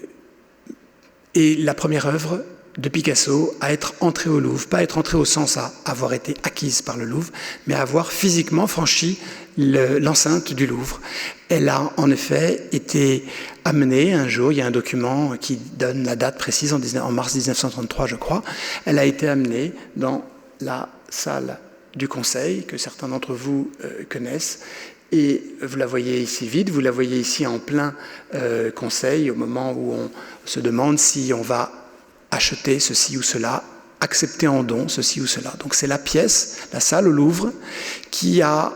la première œuvre de Picasso à être entrée au Louvre, pas être entrée au sens à avoir été acquise par le Louvre, mais à avoir physiquement franchi l'enceinte du Louvre. Elle a en effet été amenée un jour, il y a un document qui donne la date précise, en mars 1933 je crois, elle a été amenée dans la salle du Conseil, que certains d'entre vous connaissent, et vous la voyez ici vide, vous la voyez ici en plein Conseil, au moment où on se demande si on va acheter ceci ou cela, accepter en don ceci ou cela. Donc c'est la pièce, la salle au Louvre, qui a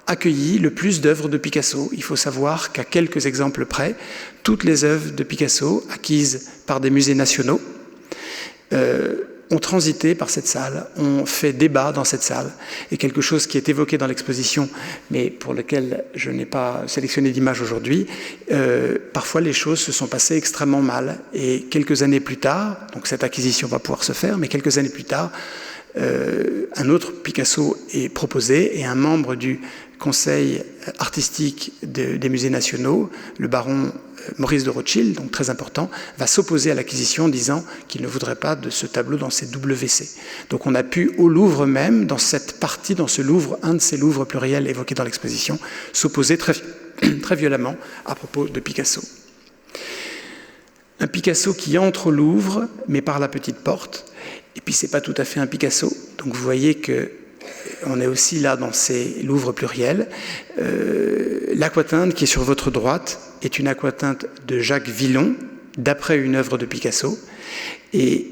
accueilli le plus d'œuvres de Picasso. Il faut savoir qu'à quelques exemples près, toutes les œuvres de Picasso, acquises par des musées nationaux, ont transité par cette salle, ont fait débat dans cette salle, et quelque chose qui est évoqué dans l'exposition, mais pour lequel je n'ai pas sélectionné d'image aujourd'hui, parfois les choses se sont passées extrêmement mal, et quelques années plus tard, donc cette acquisition va pouvoir se faire, mais quelques années plus tard, un autre Picasso est proposé, et un membre du conseil artistique des musées nationaux, le baron Maurice de Rothschild, donc très important, va s'opposer à l'acquisition, disant qu'il ne voudrait pas de ce tableau dans ces WC. Donc on a pu, au Louvre même, dans cette partie, dans ce Louvre, un de ces Louvres pluriels évoqués dans l'exposition, s'opposer très violemment à propos de Picasso. Un Picasso qui entre au Louvre, mais par la petite porte, et puis c'est pas tout à fait un Picasso, donc vous voyez que on est aussi là dans ces Louvres pluriels. L'aquatinte qui est sur votre droite est une aquatinte de Jacques Villon, d'après une œuvre de Picasso. Et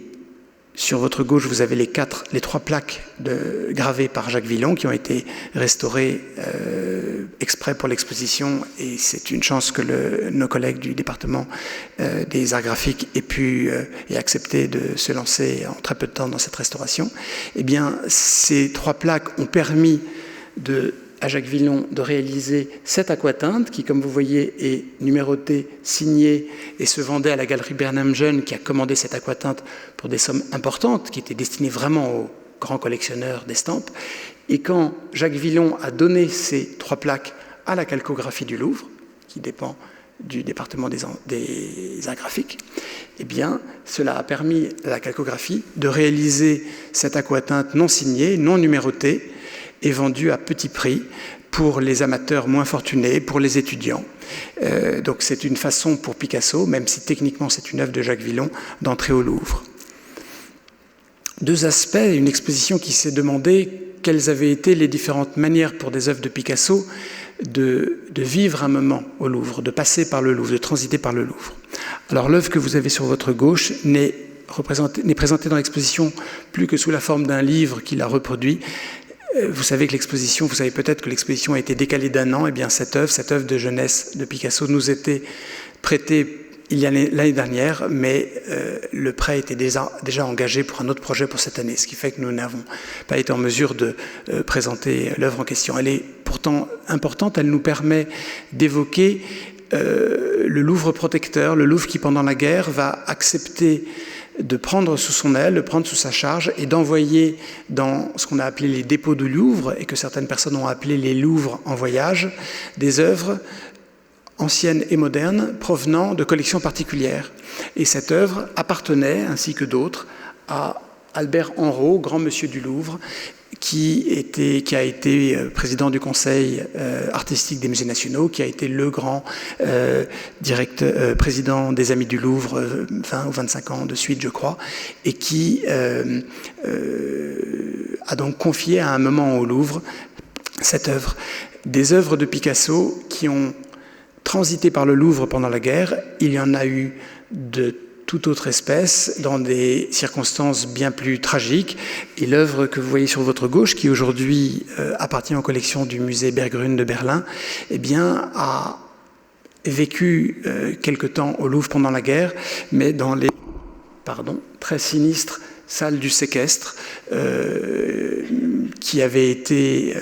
sur votre gauche, vous avez les trois plaques gravées par Jacques Villon qui ont été restaurées exprès pour l'exposition. Et c'est une chance que nos collègues du département des arts graphiques aient accepté de se lancer en très peu de temps dans cette restauration. Eh bien, ces trois plaques ont permis à Jacques Villon de réaliser cette aquatinte qui, comme vous voyez, est numérotée, signée et se vendait à la galerie Bernam Jeune qui a commandé cette aquatinte pour des sommes importantes qui étaient destinées vraiment aux grands collectionneurs d'estampes. Et quand Jacques Villon a donné ces trois plaques à la calcographie du Louvre, qui dépend du département des arts graphiques, eh bien, cela a permis à la calcographie de réaliser cette aquatinte non signée, non numérotée, est vendu à petit prix pour les amateurs moins fortunés, pour les étudiants. Donc c'est une façon pour Picasso, même si techniquement c'est une œuvre de Jacques Villon, d'entrer au Louvre. Deux aspects, une exposition qui s'est demandé quelles avaient été les différentes manières pour des œuvres de Picasso de vivre un moment au Louvre, de passer par le Louvre, de transiter par le Louvre. Alors l'œuvre que vous avez sur votre gauche n'est présentée dans l'exposition plus que sous la forme d'un livre qu'il a reproduit. Vous savez peut-être que l'exposition a été décalée d'1 an. Eh bien, cette œuvre de jeunesse de Picasso nous était prêtée l'année dernière, mais le prêt était déjà engagé pour un autre projet pour cette année, ce qui fait que nous n'avons pas été en mesure de présenter l'œuvre en question. Elle est pourtant importante, elle nous permet d'évoquer le Louvre protecteur, le Louvre qui, pendant la guerre, va accepter de prendre sous son aile, de prendre sous sa charge et d'envoyer dans ce qu'on a appelé les dépôts du Louvre et que certaines personnes ont appelé les Louvres en voyage, des œuvres anciennes et modernes provenant de collections particulières. Et cette œuvre appartenait, ainsi que d'autres, à Albert Henrault, grand monsieur du Louvre, qui a été président du conseil artistique des musées nationaux, qui a été le grand président des Amis du Louvre 20 ou 25 ans de suite, je crois, et qui a donc confié à un moment au Louvre cette œuvre. Des œuvres de Picasso qui ont transité par le Louvre pendant la guerre, il y en a eu de toute autre espèce, dans des circonstances bien plus tragiques. Et l'œuvre que vous voyez sur votre gauche, qui aujourd'hui appartient aux collections du musée Berggruen de Berlin, eh bien, a vécu quelque temps au Louvre pendant la guerre, mais dans les très sinistres salles du séquestre, qui avaient été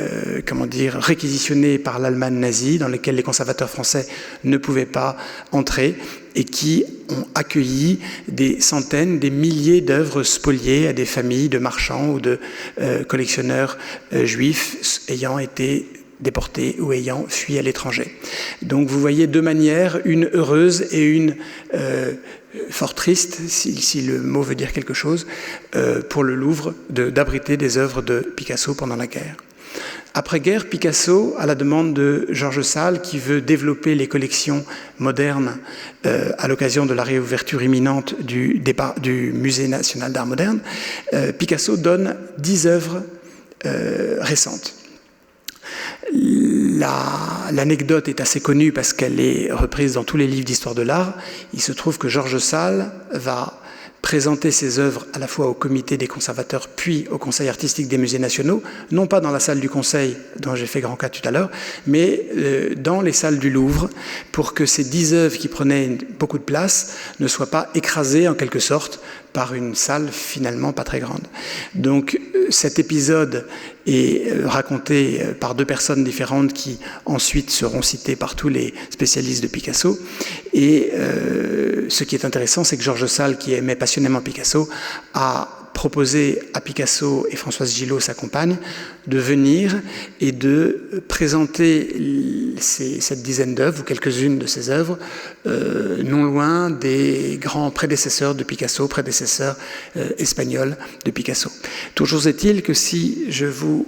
réquisitionnées par l'Allemagne nazie, dans lesquelles les conservateurs français ne pouvaient pas entrer, et qui ont accueilli des centaines, des milliers d'œuvres spoliées à des familles de marchands ou de collectionneurs juifs ayant été déportés ou ayant fui à l'étranger. Donc vous voyez deux manières, une heureuse et une fort triste, si le mot veut dire quelque chose, pour le Louvre d'abriter des œuvres de Picasso pendant la guerre. Après-guerre, Picasso, à la demande de Georges Sale, qui veut développer les collections modernes à l'occasion de la réouverture imminente du Musée national d'art moderne, Picasso donne 10 œuvres récentes. L'anecdote est assez connue parce qu'elle est reprise dans tous les livres d'histoire de l'art. Il se trouve que Georges Sale va présenter ses œuvres à la fois au comité des conservateurs puis au conseil artistique des musées nationaux, non pas dans la salle du conseil dont j'ai fait grand cas tout à l'heure, mais dans les salles du Louvre, pour que ces 10 œuvres qui prenaient beaucoup de place ne soient pas écrasées en quelque sorte par une salle finalement pas très grande. Donc cet épisode est raconté par deux personnes différentes qui ensuite seront citées par tous les spécialistes de Picasso. Et ce qui est intéressant, c'est que Georges Sale, qui aimait passionnément Picasso, a proposé à Picasso et Françoise Gillot, sa compagne, de venir et de présenter cette dizaine d'œuvres, ou quelques-unes de ces œuvres, non loin des grands prédécesseurs de Picasso, prédécesseurs espagnols de Picasso. Toujours est-il que si je vous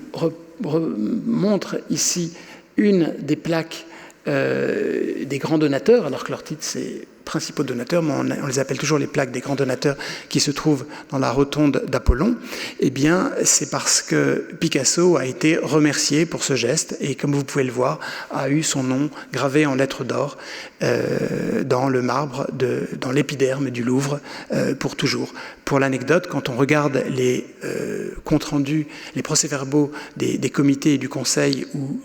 montre ici une des plaques des grands donateurs, alors que leur titre c'est principaux donateurs, mais on les appelle toujours les plaques des grands donateurs qui se trouvent dans la rotonde d'Apollon, eh bien c'est parce que Picasso a été remercié pour ce geste et comme vous pouvez le voir, a eu son nom gravé en lettres d'or dans le marbre, dans l'épiderme du Louvre pour toujours. Pour l'anecdote, quand on regarde les comptes rendus, les procès-verbaux des comités et du conseil où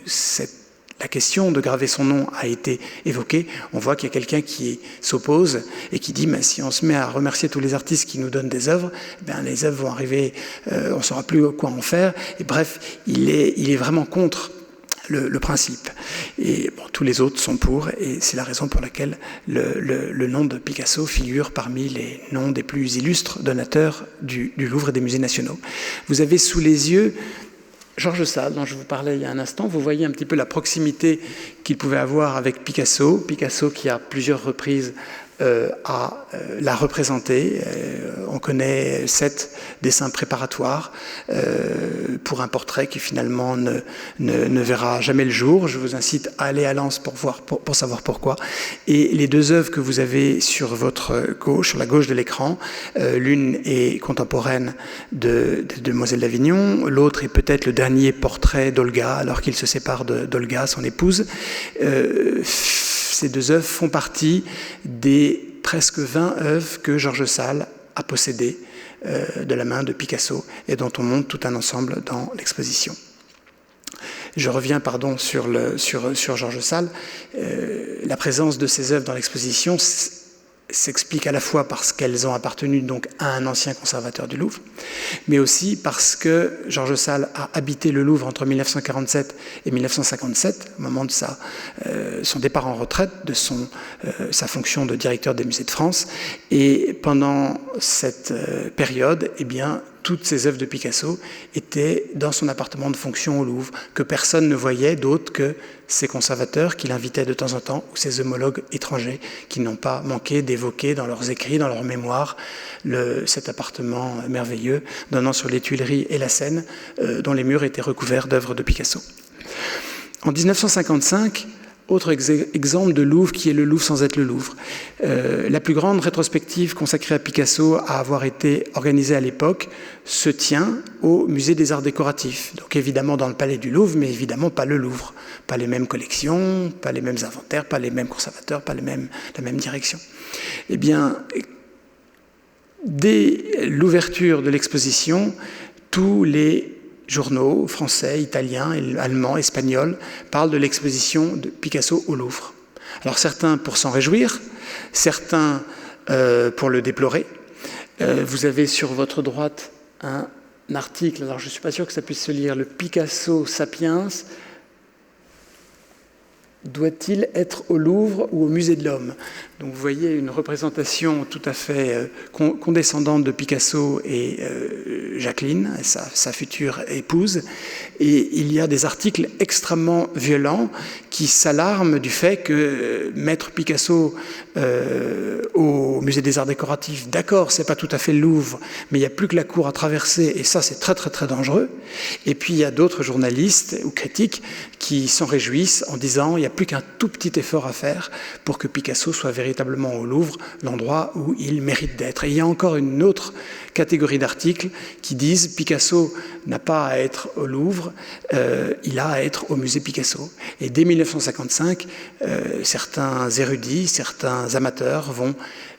la question de graver son nom a été évoquée, on voit qu'il y a quelqu'un qui s'oppose et qui dit mais si on se met à remercier tous les artistes qui nous donnent des œuvres, ben les œuvres vont arriver, on ne saura plus quoi en faire. Et bref, il est vraiment contre le principe. Et bon, tous les autres sont pour, et c'est la raison pour laquelle le nom de Picasso figure parmi les noms des plus illustres donateurs du Louvre et des musées nationaux. Vous avez sous les yeux Georges Sale, dont je vous parlais il y a un instant. Vous voyez un petit peu la proximité qu'il pouvait avoir avec Picasso. Picasso qui à plusieurs reprises l'a représenté. On connaît 7 dessins préparatoires pour un portrait qui finalement ne verra jamais le jour. Je vous incite à aller à Lens pour savoir pourquoi. Et les 2 œuvres que vous avez sur votre gauche, sur la gauche de l'écran, l'une est contemporaine de Demoiselle d'Avignon, l'autre est peut-être le dernier portrait d'Olga, alors qu'il se sépare d'Olga, son épouse. Ces 2 œuvres font partie des presque 20 œuvres que Georges Sale a possédées de la main de Picasso et dont on montre tout un ensemble dans l'exposition. Je reviens sur Georges Sale. La présence de ces œuvres dans l'exposition s'explique à la fois parce qu'elles ont appartenu donc à un ancien conservateur du Louvre, mais aussi parce que Georges Sale a habité le Louvre entre 1947 et 1957, au moment de son départ en retraite, de sa fonction de directeur des musées de France. Et pendant cette période, eh bien, toutes ces œuvres de Picasso étaient dans son appartement de fonction au Louvre, que personne ne voyait d'autre que ses conservateurs qui l'invitaient de temps en temps, ou ses homologues étrangers qui n'ont pas manqué d'évoquer dans leurs écrits, dans leurs mémoires, cet appartement merveilleux donnant sur les Tuileries et la Seine, dont les murs étaient recouverts d'œuvres de Picasso. En 1955, autre exemple de Louvre qui est le Louvre sans être le Louvre. La plus grande rétrospective consacrée à Picasso à avoir été organisée à l'époque se tient au Musée des Arts Décoratifs. Donc évidemment dans le Palais du Louvre, mais évidemment pas le Louvre. Pas les mêmes collections, pas les mêmes inventaires, pas les mêmes conservateurs, pas la même direction. Eh bien, dès l'ouverture de l'exposition, tous les journaux français, italiens, allemands, espagnols parlent de l'exposition de Picasso au Louvre. Alors certains pour s'en réjouir, certains pour le déplorer. Vous avez sur votre droite un article, alors je ne suis pas sûr que ça puisse se lire, le Picasso Sapiens. Doit-il être au Louvre ou au Musée de l'Homme? Donc vous voyez une représentation tout à fait condescendante de Picasso et Jacqueline, sa future épouse. Et il y a des articles extrêmement violents qui s'alarment du fait que mettre Picasso au Musée des Arts Décoratifs, d'accord, c'est pas tout à fait le Louvre, mais il n'y a plus que la cour à traverser, et ça c'est très très très dangereux. Et puis il y a d'autres journalistes ou critiques qui s'en réjouissent en disant il n'y a plus qu'un tout petit effort à faire pour que Picasso soit véritablement au Louvre, l'endroit où il mérite d'être. Et il y a encore une autre catégorie d'articles qui disent Picasso n'a pas à être au Louvre, il a à être au musée Picasso. Et dès 1955, certains érudits, certains amateurs vont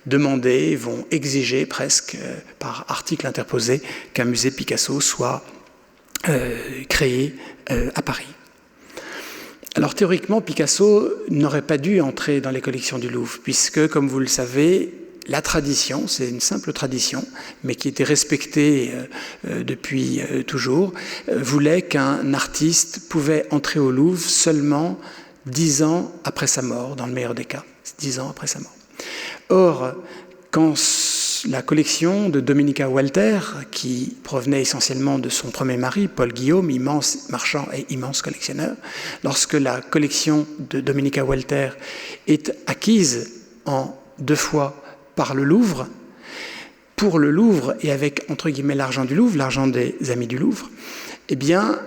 demander, vont exiger presque par article interposé qu'un musée Picasso soit créé à Paris. Alors théoriquement, Picasso n'aurait pas dû entrer dans les collections du Louvre, puisque, comme vous le savez, la tradition, c'est une simple tradition, mais qui était respectée depuis toujours, voulait qu'un artiste pouvait entrer au Louvre seulement 10 ans après sa mort, dans le meilleur des cas, 10 ans après sa mort. Or, quand la collection de Dominica Walter, qui provenait essentiellement de son premier mari, Paul Guillaume, immense marchand et immense collectionneur. Lorsque la collection de Dominica Walter est acquise en 2 fois par le Louvre, pour le Louvre et avec, entre guillemets, l'argent du Louvre, l'argent des amis du Louvre, eh bien,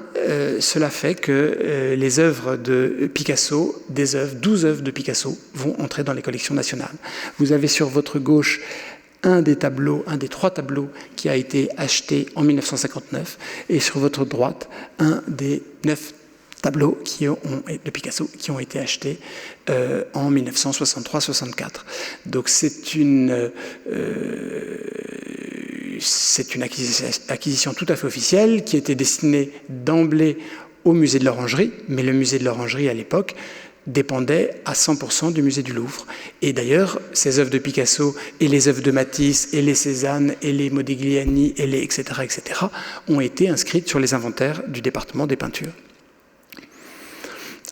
cela fait que les œuvres de Picasso, 12 œuvres de Picasso, vont entrer dans les collections nationales. Vous avez sur votre gauche un des 3 tableaux qui a été acheté en 1959, et sur votre droite, un des 9 tableaux de Picasso qui ont été achetés en 1963-64. Donc c'est une acquisition tout à fait officielle qui était destinée d'emblée au musée de l'Orangerie, mais le musée de l'Orangerie à l'époque dépendait à 100% du musée du Louvre. Et d'ailleurs, ces œuvres de Picasso et les œuvres de Matisse et les Cézanne et les Modigliani et les etc., ont été inscrites sur les inventaires du département des peintures.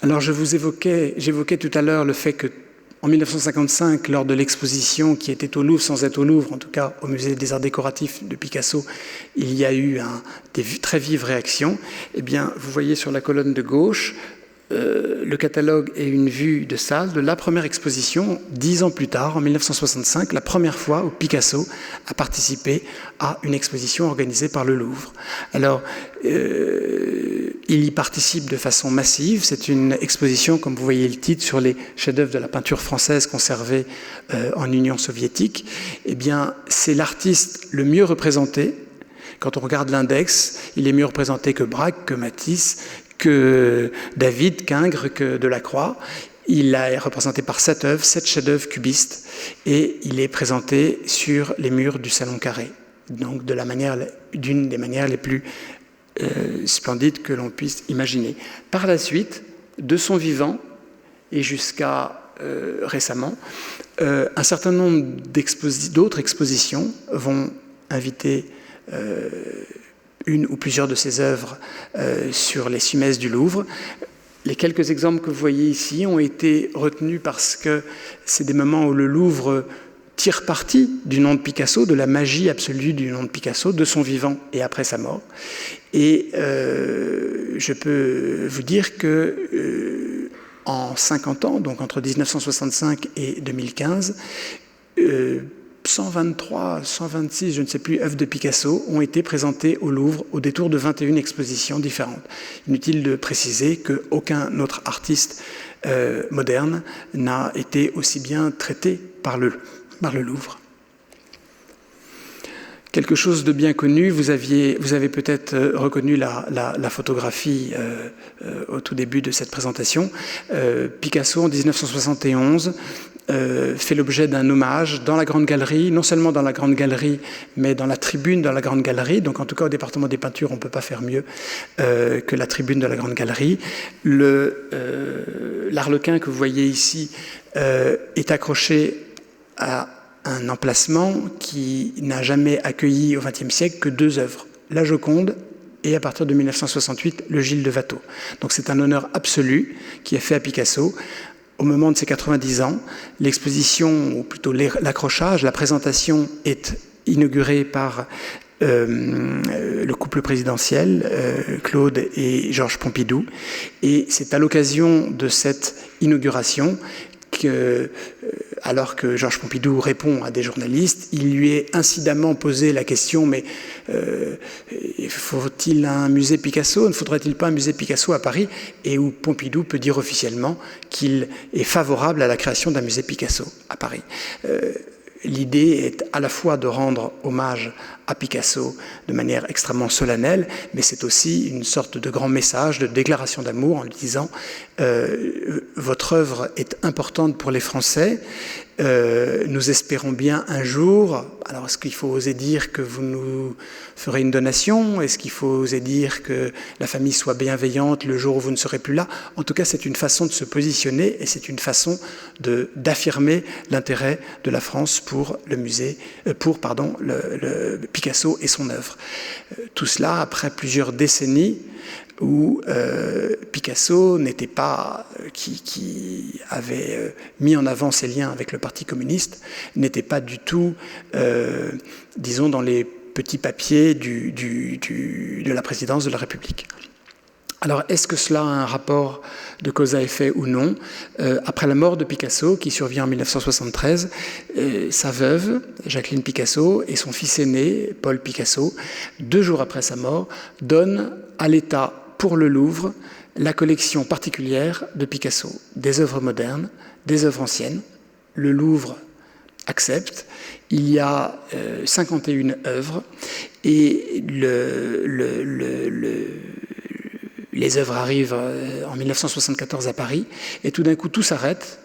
Alors j'évoquais tout à l'heure le fait que en 1955, lors de l'exposition qui était au Louvre, sans être au Louvre, en tout cas au musée des arts décoratifs de Picasso, il y a eu des très vives réactions. Eh bien, vous voyez sur la colonne de gauche le catalogue et une vue de salle de la première exposition, 10 ans plus tard, en 1965, la première fois où Picasso a participé à une exposition organisée par le Louvre. Alors, il y participe de façon massive. C'est une exposition, comme vous voyez le titre, sur les chefs-d'œuvre de la peinture française conservés en Union soviétique. Eh bien, c'est l'artiste le mieux représenté. Quand on regarde l'index, il est mieux représenté que Braque, que Matisse, que David, qu'Ingres, que Delacroix. Il est représenté par 7 œuvres, 7 chefs-d'œuvre cubistes, et il est présenté sur les murs du Salon Carré. Donc d'une des manières les plus splendides que l'on puisse imaginer. Par la suite, de son vivant et jusqu'à récemment, un certain nombre d'autres expositions vont inviter une ou plusieurs de ses œuvres sur les sumesses du Louvre. Les quelques exemples que vous voyez ici ont été retenus parce que c'est des moments où le Louvre tire parti du nom de Picasso, de la magie absolue du nom de Picasso, de son vivant et après sa mort. Et je peux vous dire que en 50 ans, donc entre 1965 et 2015, 123, 126, je ne sais plus, œuvres de Picasso ont été présentées au Louvre au détour de 21 expositions différentes. Inutile de préciser qu'aucun autre artiste moderne n'a été aussi bien traité par le Louvre. Quelque chose de bien connu, vous avez peut-être reconnu la photographie au tout début de cette présentation. Picasso, en 1971, fait l'objet d'un hommage dans la Grande Galerie, non seulement dans la Grande Galerie, mais dans la tribune de la Grande Galerie. Donc en tout cas, au département des peintures, on ne peut pas faire mieux que la tribune de la Grande Galerie. L'arlequin que vous voyez ici est accroché à un emplacement qui n'a jamais accueilli au XXe siècle que 2 œuvres, la Joconde et à partir de 1968, le Gilles de Watteau. Donc c'est un honneur absolu qui est fait à Picasso. Au moment de ses 90 ans, l'exposition, ou plutôt l'accrochage, la présentation est inaugurée par le couple présidentiel, Claude et Georges Pompidou. Et c'est à l'occasion de cette inauguration alors que Georges Pompidou répond à des journalistes, il lui est incidemment posé la question, mais faut-il un musée Picasso? Ne faudrait-il pas un musée Picasso à Paris? Et où Pompidou peut dire officiellement qu'il est favorable à la création d'un musée Picasso à Paris. L'idée est à la fois de rendre hommage à Picasso de manière extrêmement solennelle, mais c'est aussi une sorte de grand message, de déclaration d'amour en lui disant votre œuvre est importante pour les Français, nous espérons bien un jour, alors est-ce qu'il faut oser dire que vous nous ferez une donation? Est-ce qu'il faut oser dire que la famille soit bienveillante le jour où vous ne serez plus là? En tout cas, c'est une façon de se positionner et c'est une façon d'affirmer l'intérêt de la France pour le musée, le Picasso et son œuvre. Tout cela après plusieurs décennies où Picasso n'était pas, qui avait mis en avant ses liens avec le Parti communiste, n'était pas du tout, disons, dans les petits papiers de la présidence de la République. Alors, est-ce que cela a un rapport de cause à effet ou non? Après la mort de Picasso, qui survient en 1973, sa veuve, Jacqueline Picasso, et son fils aîné, Paul Picasso, 2 jours après sa mort, donnent à l'État, pour le Louvre, la collection particulière de Picasso, des œuvres modernes, des œuvres anciennes. Le Louvre accepte. Il y a 51 œuvres, et les œuvres arrivent en 1974 à Paris, et tout d'un coup, tout s'arrête.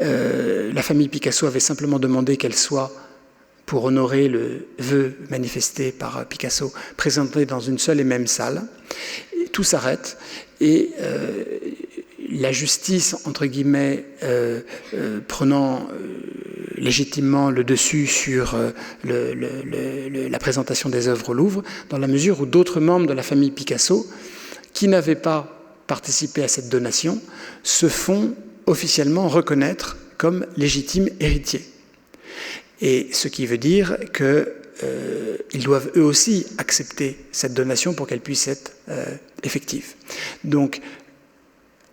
La famille Picasso avait simplement demandé qu'elle soit, pour honorer le vœu manifesté par Picasso, présentée dans une seule et même salle. Et tout s'arrête, et la justice, entre guillemets, prenant légitimement le dessus sur la présentation des œuvres au Louvre, dans la mesure où d'autres membres de la famille Picasso, qui n'avaient pas participé à cette donation, se font officiellement reconnaître comme légitimes héritiers. Et ce qui veut dire qu'ils doivent eux aussi accepter cette donation pour qu'elle puisse être effective. Donc,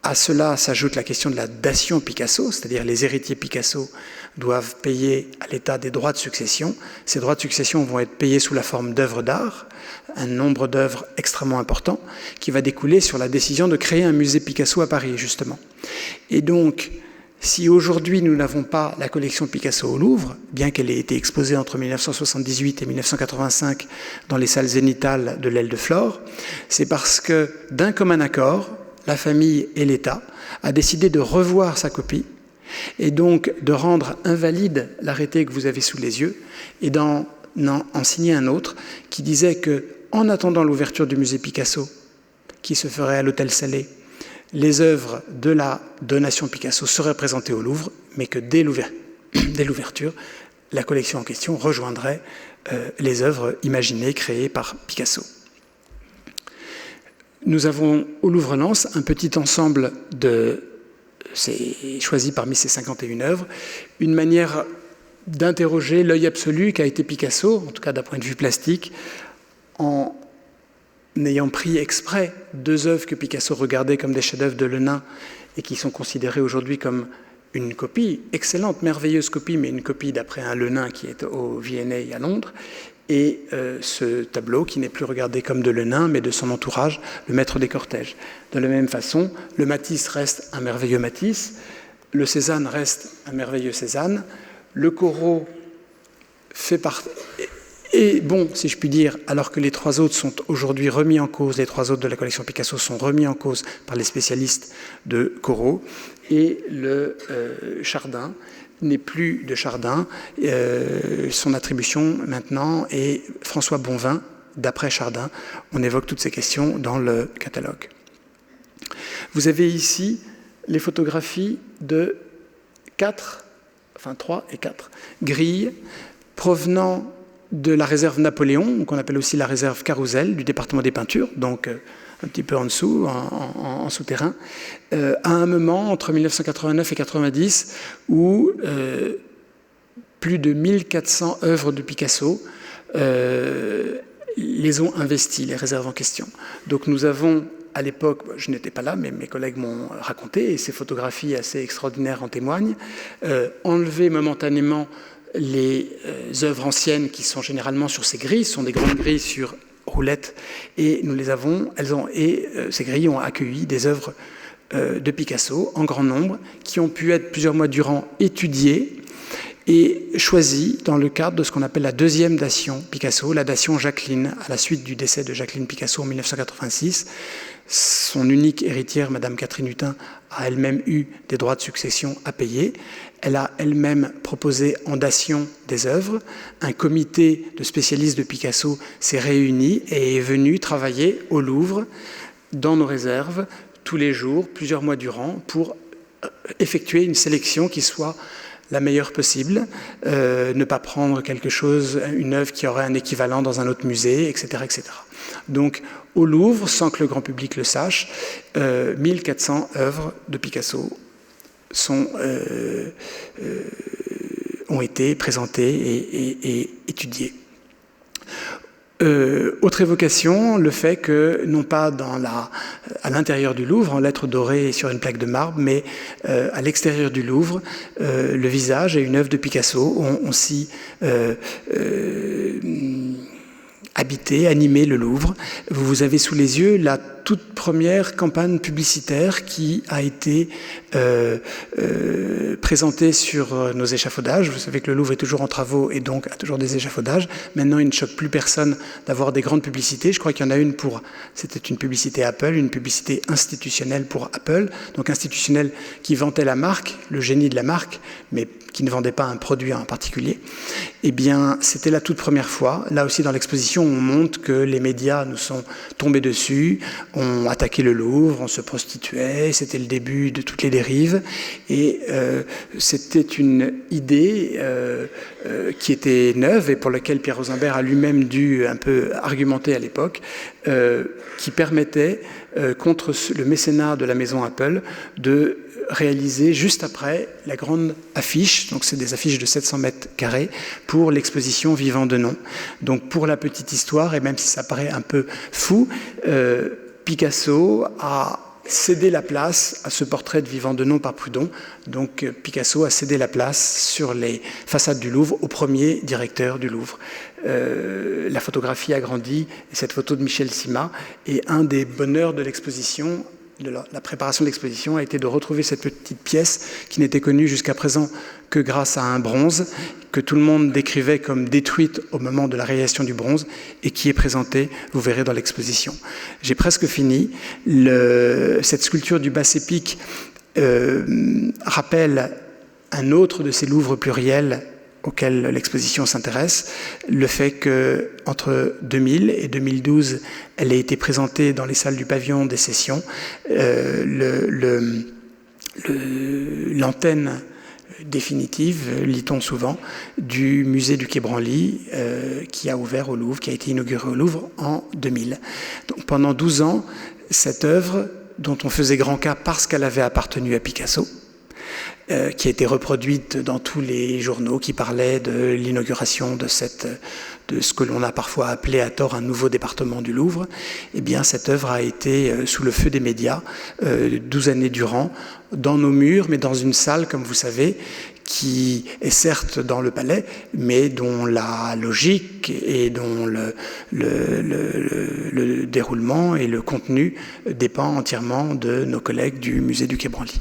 à cela s'ajoute la question de la dation Picasso, c'est-à-dire les héritiers Picasso doivent payer à l'État des droits de succession. Ces droits de succession vont être payés sous la forme d'œuvres d'art, un nombre d'œuvres extrêmement important, qui va découler sur la décision de créer un musée Picasso à Paris, justement. Et donc, si aujourd'hui nous n'avons pas la collection Picasso au Louvre, bien qu'elle ait été exposée entre 1978 et 1985 dans les salles zénithales de l'Aile de Flore, c'est parce que, d'un commun accord, la famille et l'État a décidé de revoir sa copie et donc de rendre invalide l'arrêté que vous avez sous les yeux et d'en signer un autre qui disait que, en attendant l'ouverture du musée Picasso, qui se ferait à l'Hôtel Salé, les œuvres de la donation Picasso seraient présentées au Louvre, mais que dès l'ouverture, la collection en question rejoindrait les œuvres imaginées, créées par Picasso. Nous avons au Louvre-Lens un petit ensemble choisi parmi ces 51 œuvres, une manière d'interroger l'œil absolu qu'a été Picasso, en tout cas d'un point de vue plastique, en ayant pris exprès 2 œuvres que Picasso regardait comme des chefs-d'œuvre de Lenain et qui sont considérées aujourd'hui comme une copie, excellente, merveilleuse copie, mais une copie d'après un Lenain qui est au V&A à Londres, et ce tableau qui n'est plus regardé comme de Lenain, mais de son entourage, le maître des cortèges. De la même façon, le Matisse reste un merveilleux Matisse, le Cézanne reste un merveilleux Cézanne, le Corot fait partie... Et bon, si je puis dire, alors que les 3 autres sont aujourd'hui remis en cause, les 3 autres de la collection Picasso sont remis en cause par les spécialistes de Corot, et le Chardin n'est plus de Chardin, son attribution maintenant est François Bonvin, d'après Chardin. On évoque toutes ces questions dans le catalogue. Vous avez ici les photographies de 3 et 4 grilles provenant de la réserve Napoléon, qu'on appelle aussi la réserve Carrousel, du département des peintures, donc un petit peu en dessous, en souterrain, à un moment entre 1989 et 1990 où plus de 1400 œuvres de Picasso les ont investies, les réserves en question. Donc nous avons, à l'époque, je n'étais pas là, mais mes collègues m'ont raconté, et ces photographies assez extraordinaires en témoignent, enlevé momentanément les œuvres anciennes qui sont généralement sur ces grilles, ce sont des grandes grilles sur roulettes, et nous les avons, ces grilles ont accueilli des œuvres de Picasso en grand nombre, qui ont pu être plusieurs mois durant étudiées et choisies dans le cadre de ce qu'on appelle la 2e dation Picasso, la dation Jacqueline, à la suite du décès de Jacqueline Picasso en 1986. Son unique héritière, Madame Catherine Hutin, a elle-même eu des droits de succession à payer. Elle a elle-même proposé en dation des œuvres. Un comité de spécialistes de Picasso s'est réuni et est venu travailler au Louvre, dans nos réserves, tous les jours, plusieurs mois durant, pour effectuer une sélection qui soit la meilleure possible, ne pas prendre quelque chose, une œuvre qui aurait un équivalent dans un autre musée, etc., etc. Donc, au Louvre, sans que le grand public le sache, 1400 œuvres de Picasso ont été présentées et étudiées. Autre évocation, le fait que, non pas à l'intérieur du Louvre, en lettres dorées sur une plaque de marbre, mais à l'extérieur du Louvre, le visage et une œuvre de Picasso ont aussi habité, animé le Louvre. Vous avez sous les yeux la toute première campagne publicitaire qui a été présentée sur nos échafaudages. Vous savez que le Louvre est toujours en travaux et donc a toujours des échafaudages. Maintenant, il ne choque plus personne d'avoir des grandes publicités. Je crois qu'il y en a une c'était une publicité Apple, une publicité institutionnelle pour Apple, donc institutionnelle qui vantait la marque, le génie de la marque, mais qui ne vendait pas un produit en particulier. Eh bien, c'était la toute première fois. Là aussi, dans l'exposition, on montre que les médias nous sont tombés dessus, ont attaqué le Louvre, on se prostituait, c'était le début de toutes les dérives. Et c'était une idée qui était neuve et pour laquelle Pierre Rosenberg a lui-même dû un peu argumenter à l'époque, qui permettait, contre le mécénat de la maison Apple, de réalisé juste après la grande affiche, donc c'est des affiches de 700 mètres carrés, pour l'exposition Vivant de nom. Donc pour la petite histoire, et même si ça paraît un peu fou, Picasso a cédé la place à ce portrait de Vivant de nom par Prudhon. Donc Picasso a cédé la place sur les façades du Louvre au premier directeur du Louvre. La photographie a grandi, et cette photo de Michel Sima est un des bonheurs de l'exposition. La préparation de l'exposition a été de retrouver cette petite pièce qui n'était connue jusqu'à présent que grâce à un bronze, que tout le monde décrivait comme détruite au moment de la réalisation du bronze et qui est présentée, vous verrez, dans l'exposition. J'ai presque fini. Cette sculpture du Bas-Épique rappelle un autre de ces Louvres pluriels auquel l'exposition s'intéresse, le fait qu'entre 2000 et 2012, elle a été présentée dans les salles du pavillon des sessions. L'antenne définitive, lit-on souvent, du musée du Quai Branly, qui a ouvert au Louvre, qui a été inauguré au Louvre en 2000. Donc pendant 12 ans, cette œuvre, dont on faisait grand cas parce qu'elle avait appartenu à Picasso, qui a été reproduite dans tous les journaux qui parlaient de l'inauguration de ce que l'on a parfois appelé à tort un nouveau département du Louvre, eh bien cette œuvre a été sous le feu des médias 12 années durant, dans nos murs, mais dans une salle, comme vous savez, qui est certes dans le palais, mais dont la logique et dont le déroulement et le contenu dépend entièrement de nos collègues du musée du Quai Branly.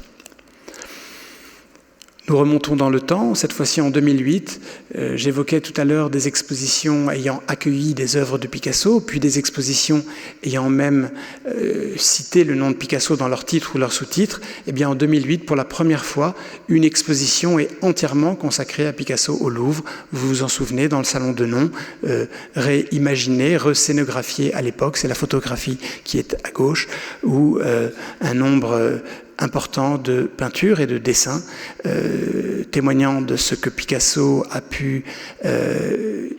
Nous remontons dans le temps, cette fois-ci en 2008. J'évoquais tout à l'heure des expositions ayant accueilli des œuvres de Picasso, puis des expositions ayant même cité le nom de Picasso dans leur titre ou leur sous-titre. Eh bien, en 2008, pour la première fois, une exposition est entièrement consacrée à Picasso au Louvre. Vous vous en souvenez, dans le Salon de Nom, réimaginé, rescénographié à l'époque. C'est la photographie qui est à gauche, où un nombre important de peintures et de dessins témoignant de ce que Picasso a pu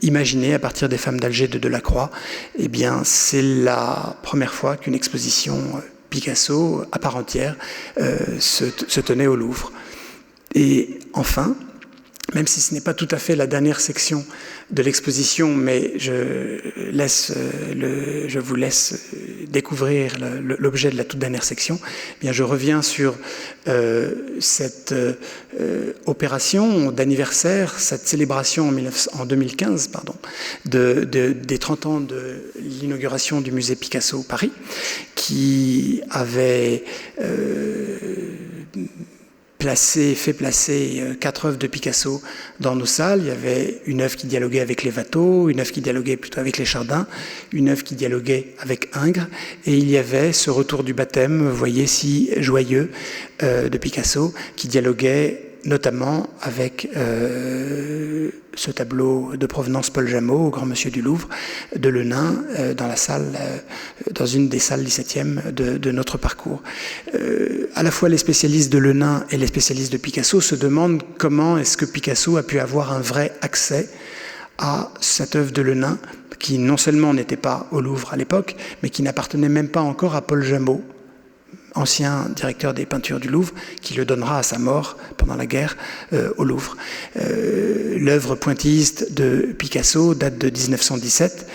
imaginer à partir des femmes d'Alger de Delacroix. Eh bien, c'est la première fois qu'une exposition Picasso à part entière se tenait au Louvre. Et enfin, même si ce n'est pas tout à fait la dernière section de l'exposition, mais je vous laisse découvrir l'objet de la toute dernière section, eh bien je reviens sur cette opération d'anniversaire, cette célébration en 2015, des 30 ans de l'inauguration du musée Picasso Paris, qui avait fait placer 4 œuvres de Picasso dans nos salles. Il y avait une œuvre qui dialoguait avec les Watteau, une œuvre qui dialoguait plutôt avec les Chardin, une œuvre qui dialoguait avec Ingres, et il y avait ce retour du baptême, vous voyez, si joyeux, de Picasso, qui dialoguait notamment avec ce tableau de provenance Paul Jameau, au Grand Monsieur du Louvre, de Lenain, dans une des salles 17e de notre parcours. À la fois les spécialistes de Lenain et les spécialistes de Picasso se demandent comment est-ce que Picasso a pu avoir un vrai accès à cette œuvre de Lenain, qui non seulement n'était pas au Louvre à l'époque, mais qui n'appartenait même pas encore à Paul Jameau, ancien directeur des peintures du Louvre, qui le donnera à sa mort pendant la guerre au Louvre. L'œuvre pointilliste de Picasso date de 1917,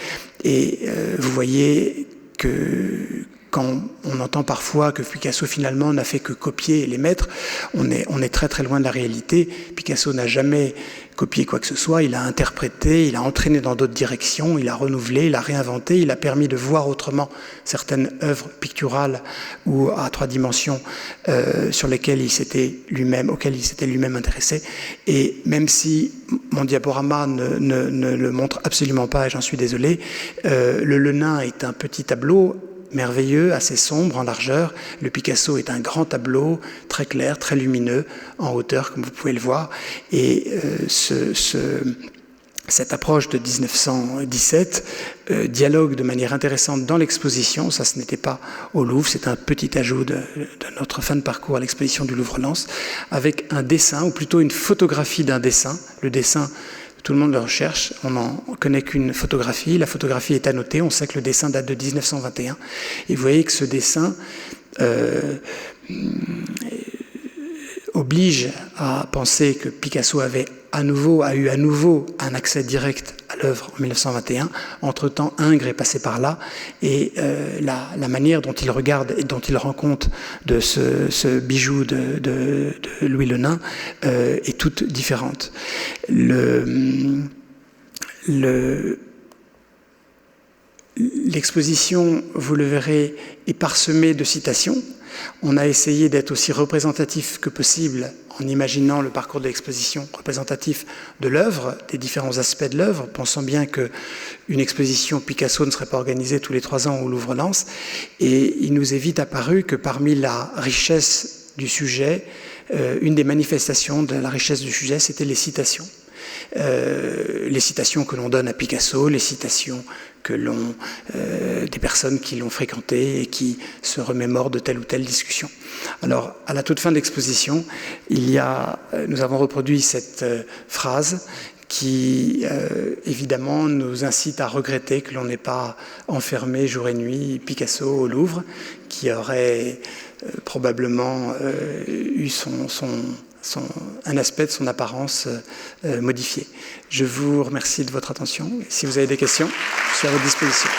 et vous voyez que quand on entend parfois que Picasso finalement n'a fait que copier et les mettre, on est très très loin de la réalité. Picasso n'a jamais copié quoi que ce soit, il a interprété, il a entraîné dans d'autres directions, il a renouvelé, il a réinventé, il a permis de voir autrement certaines œuvres picturales ou à 3 dimensions auxquelles il s'était lui-même intéressé. Et même si mon diaporama ne le montre absolument pas, et j'en suis désolé, le Lenain est un petit tableau merveilleux, assez sombre en largeur. Le Picasso est un grand tableau, très clair, très lumineux, en hauteur, comme vous pouvez le voir. Et cette approche de 1917 dialogue de manière intéressante dans l'exposition. Ça, ce n'était pas au Louvre, c'est un petit ajout de notre fin de parcours à l'exposition du Louvre-Lens, avec un dessin, ou plutôt une photographie d'un dessin. Le dessin, tout le monde le recherche, on n'en connaît qu'une photographie. La photographie est annotée, on sait que le dessin date de 1921. Et vous voyez que ce dessin oblige à penser que Picasso a eu à nouveau un accès direct à l'œuvre en 1921. Entre-temps, Ingres est passé par là, et la manière dont il regarde et dont il rend compte de ce bijou de Louis Lenain est toute différente. L'exposition, vous le verrez, est parsemée de citations. On a essayé d'être aussi représentatif que possible en imaginant le parcours de l'exposition représentatif de l'œuvre, des différents aspects de l'œuvre, pensant bien qu'une exposition Picasso ne serait pas organisée tous les 3 ans au Louvre-Lens. Et il nous est vite apparu que parmi la richesse du sujet, une des manifestations de la richesse du sujet, c'était les citations. Les citations que l'on donne à Picasso, les citations des personnes qui l'ont fréquenté et qui se remémorent de telle ou telle discussion. Alors, à la toute fin de l'exposition, nous avons reproduit cette phrase qui, évidemment, nous incite à regretter que l'on n'ait pas enfermé jour et nuit Picasso au Louvre, qui aurait probablement eu un aspect de son apparence modifié. Je vous remercie de votre attention. Si vous avez des questions, je suis à votre disposition.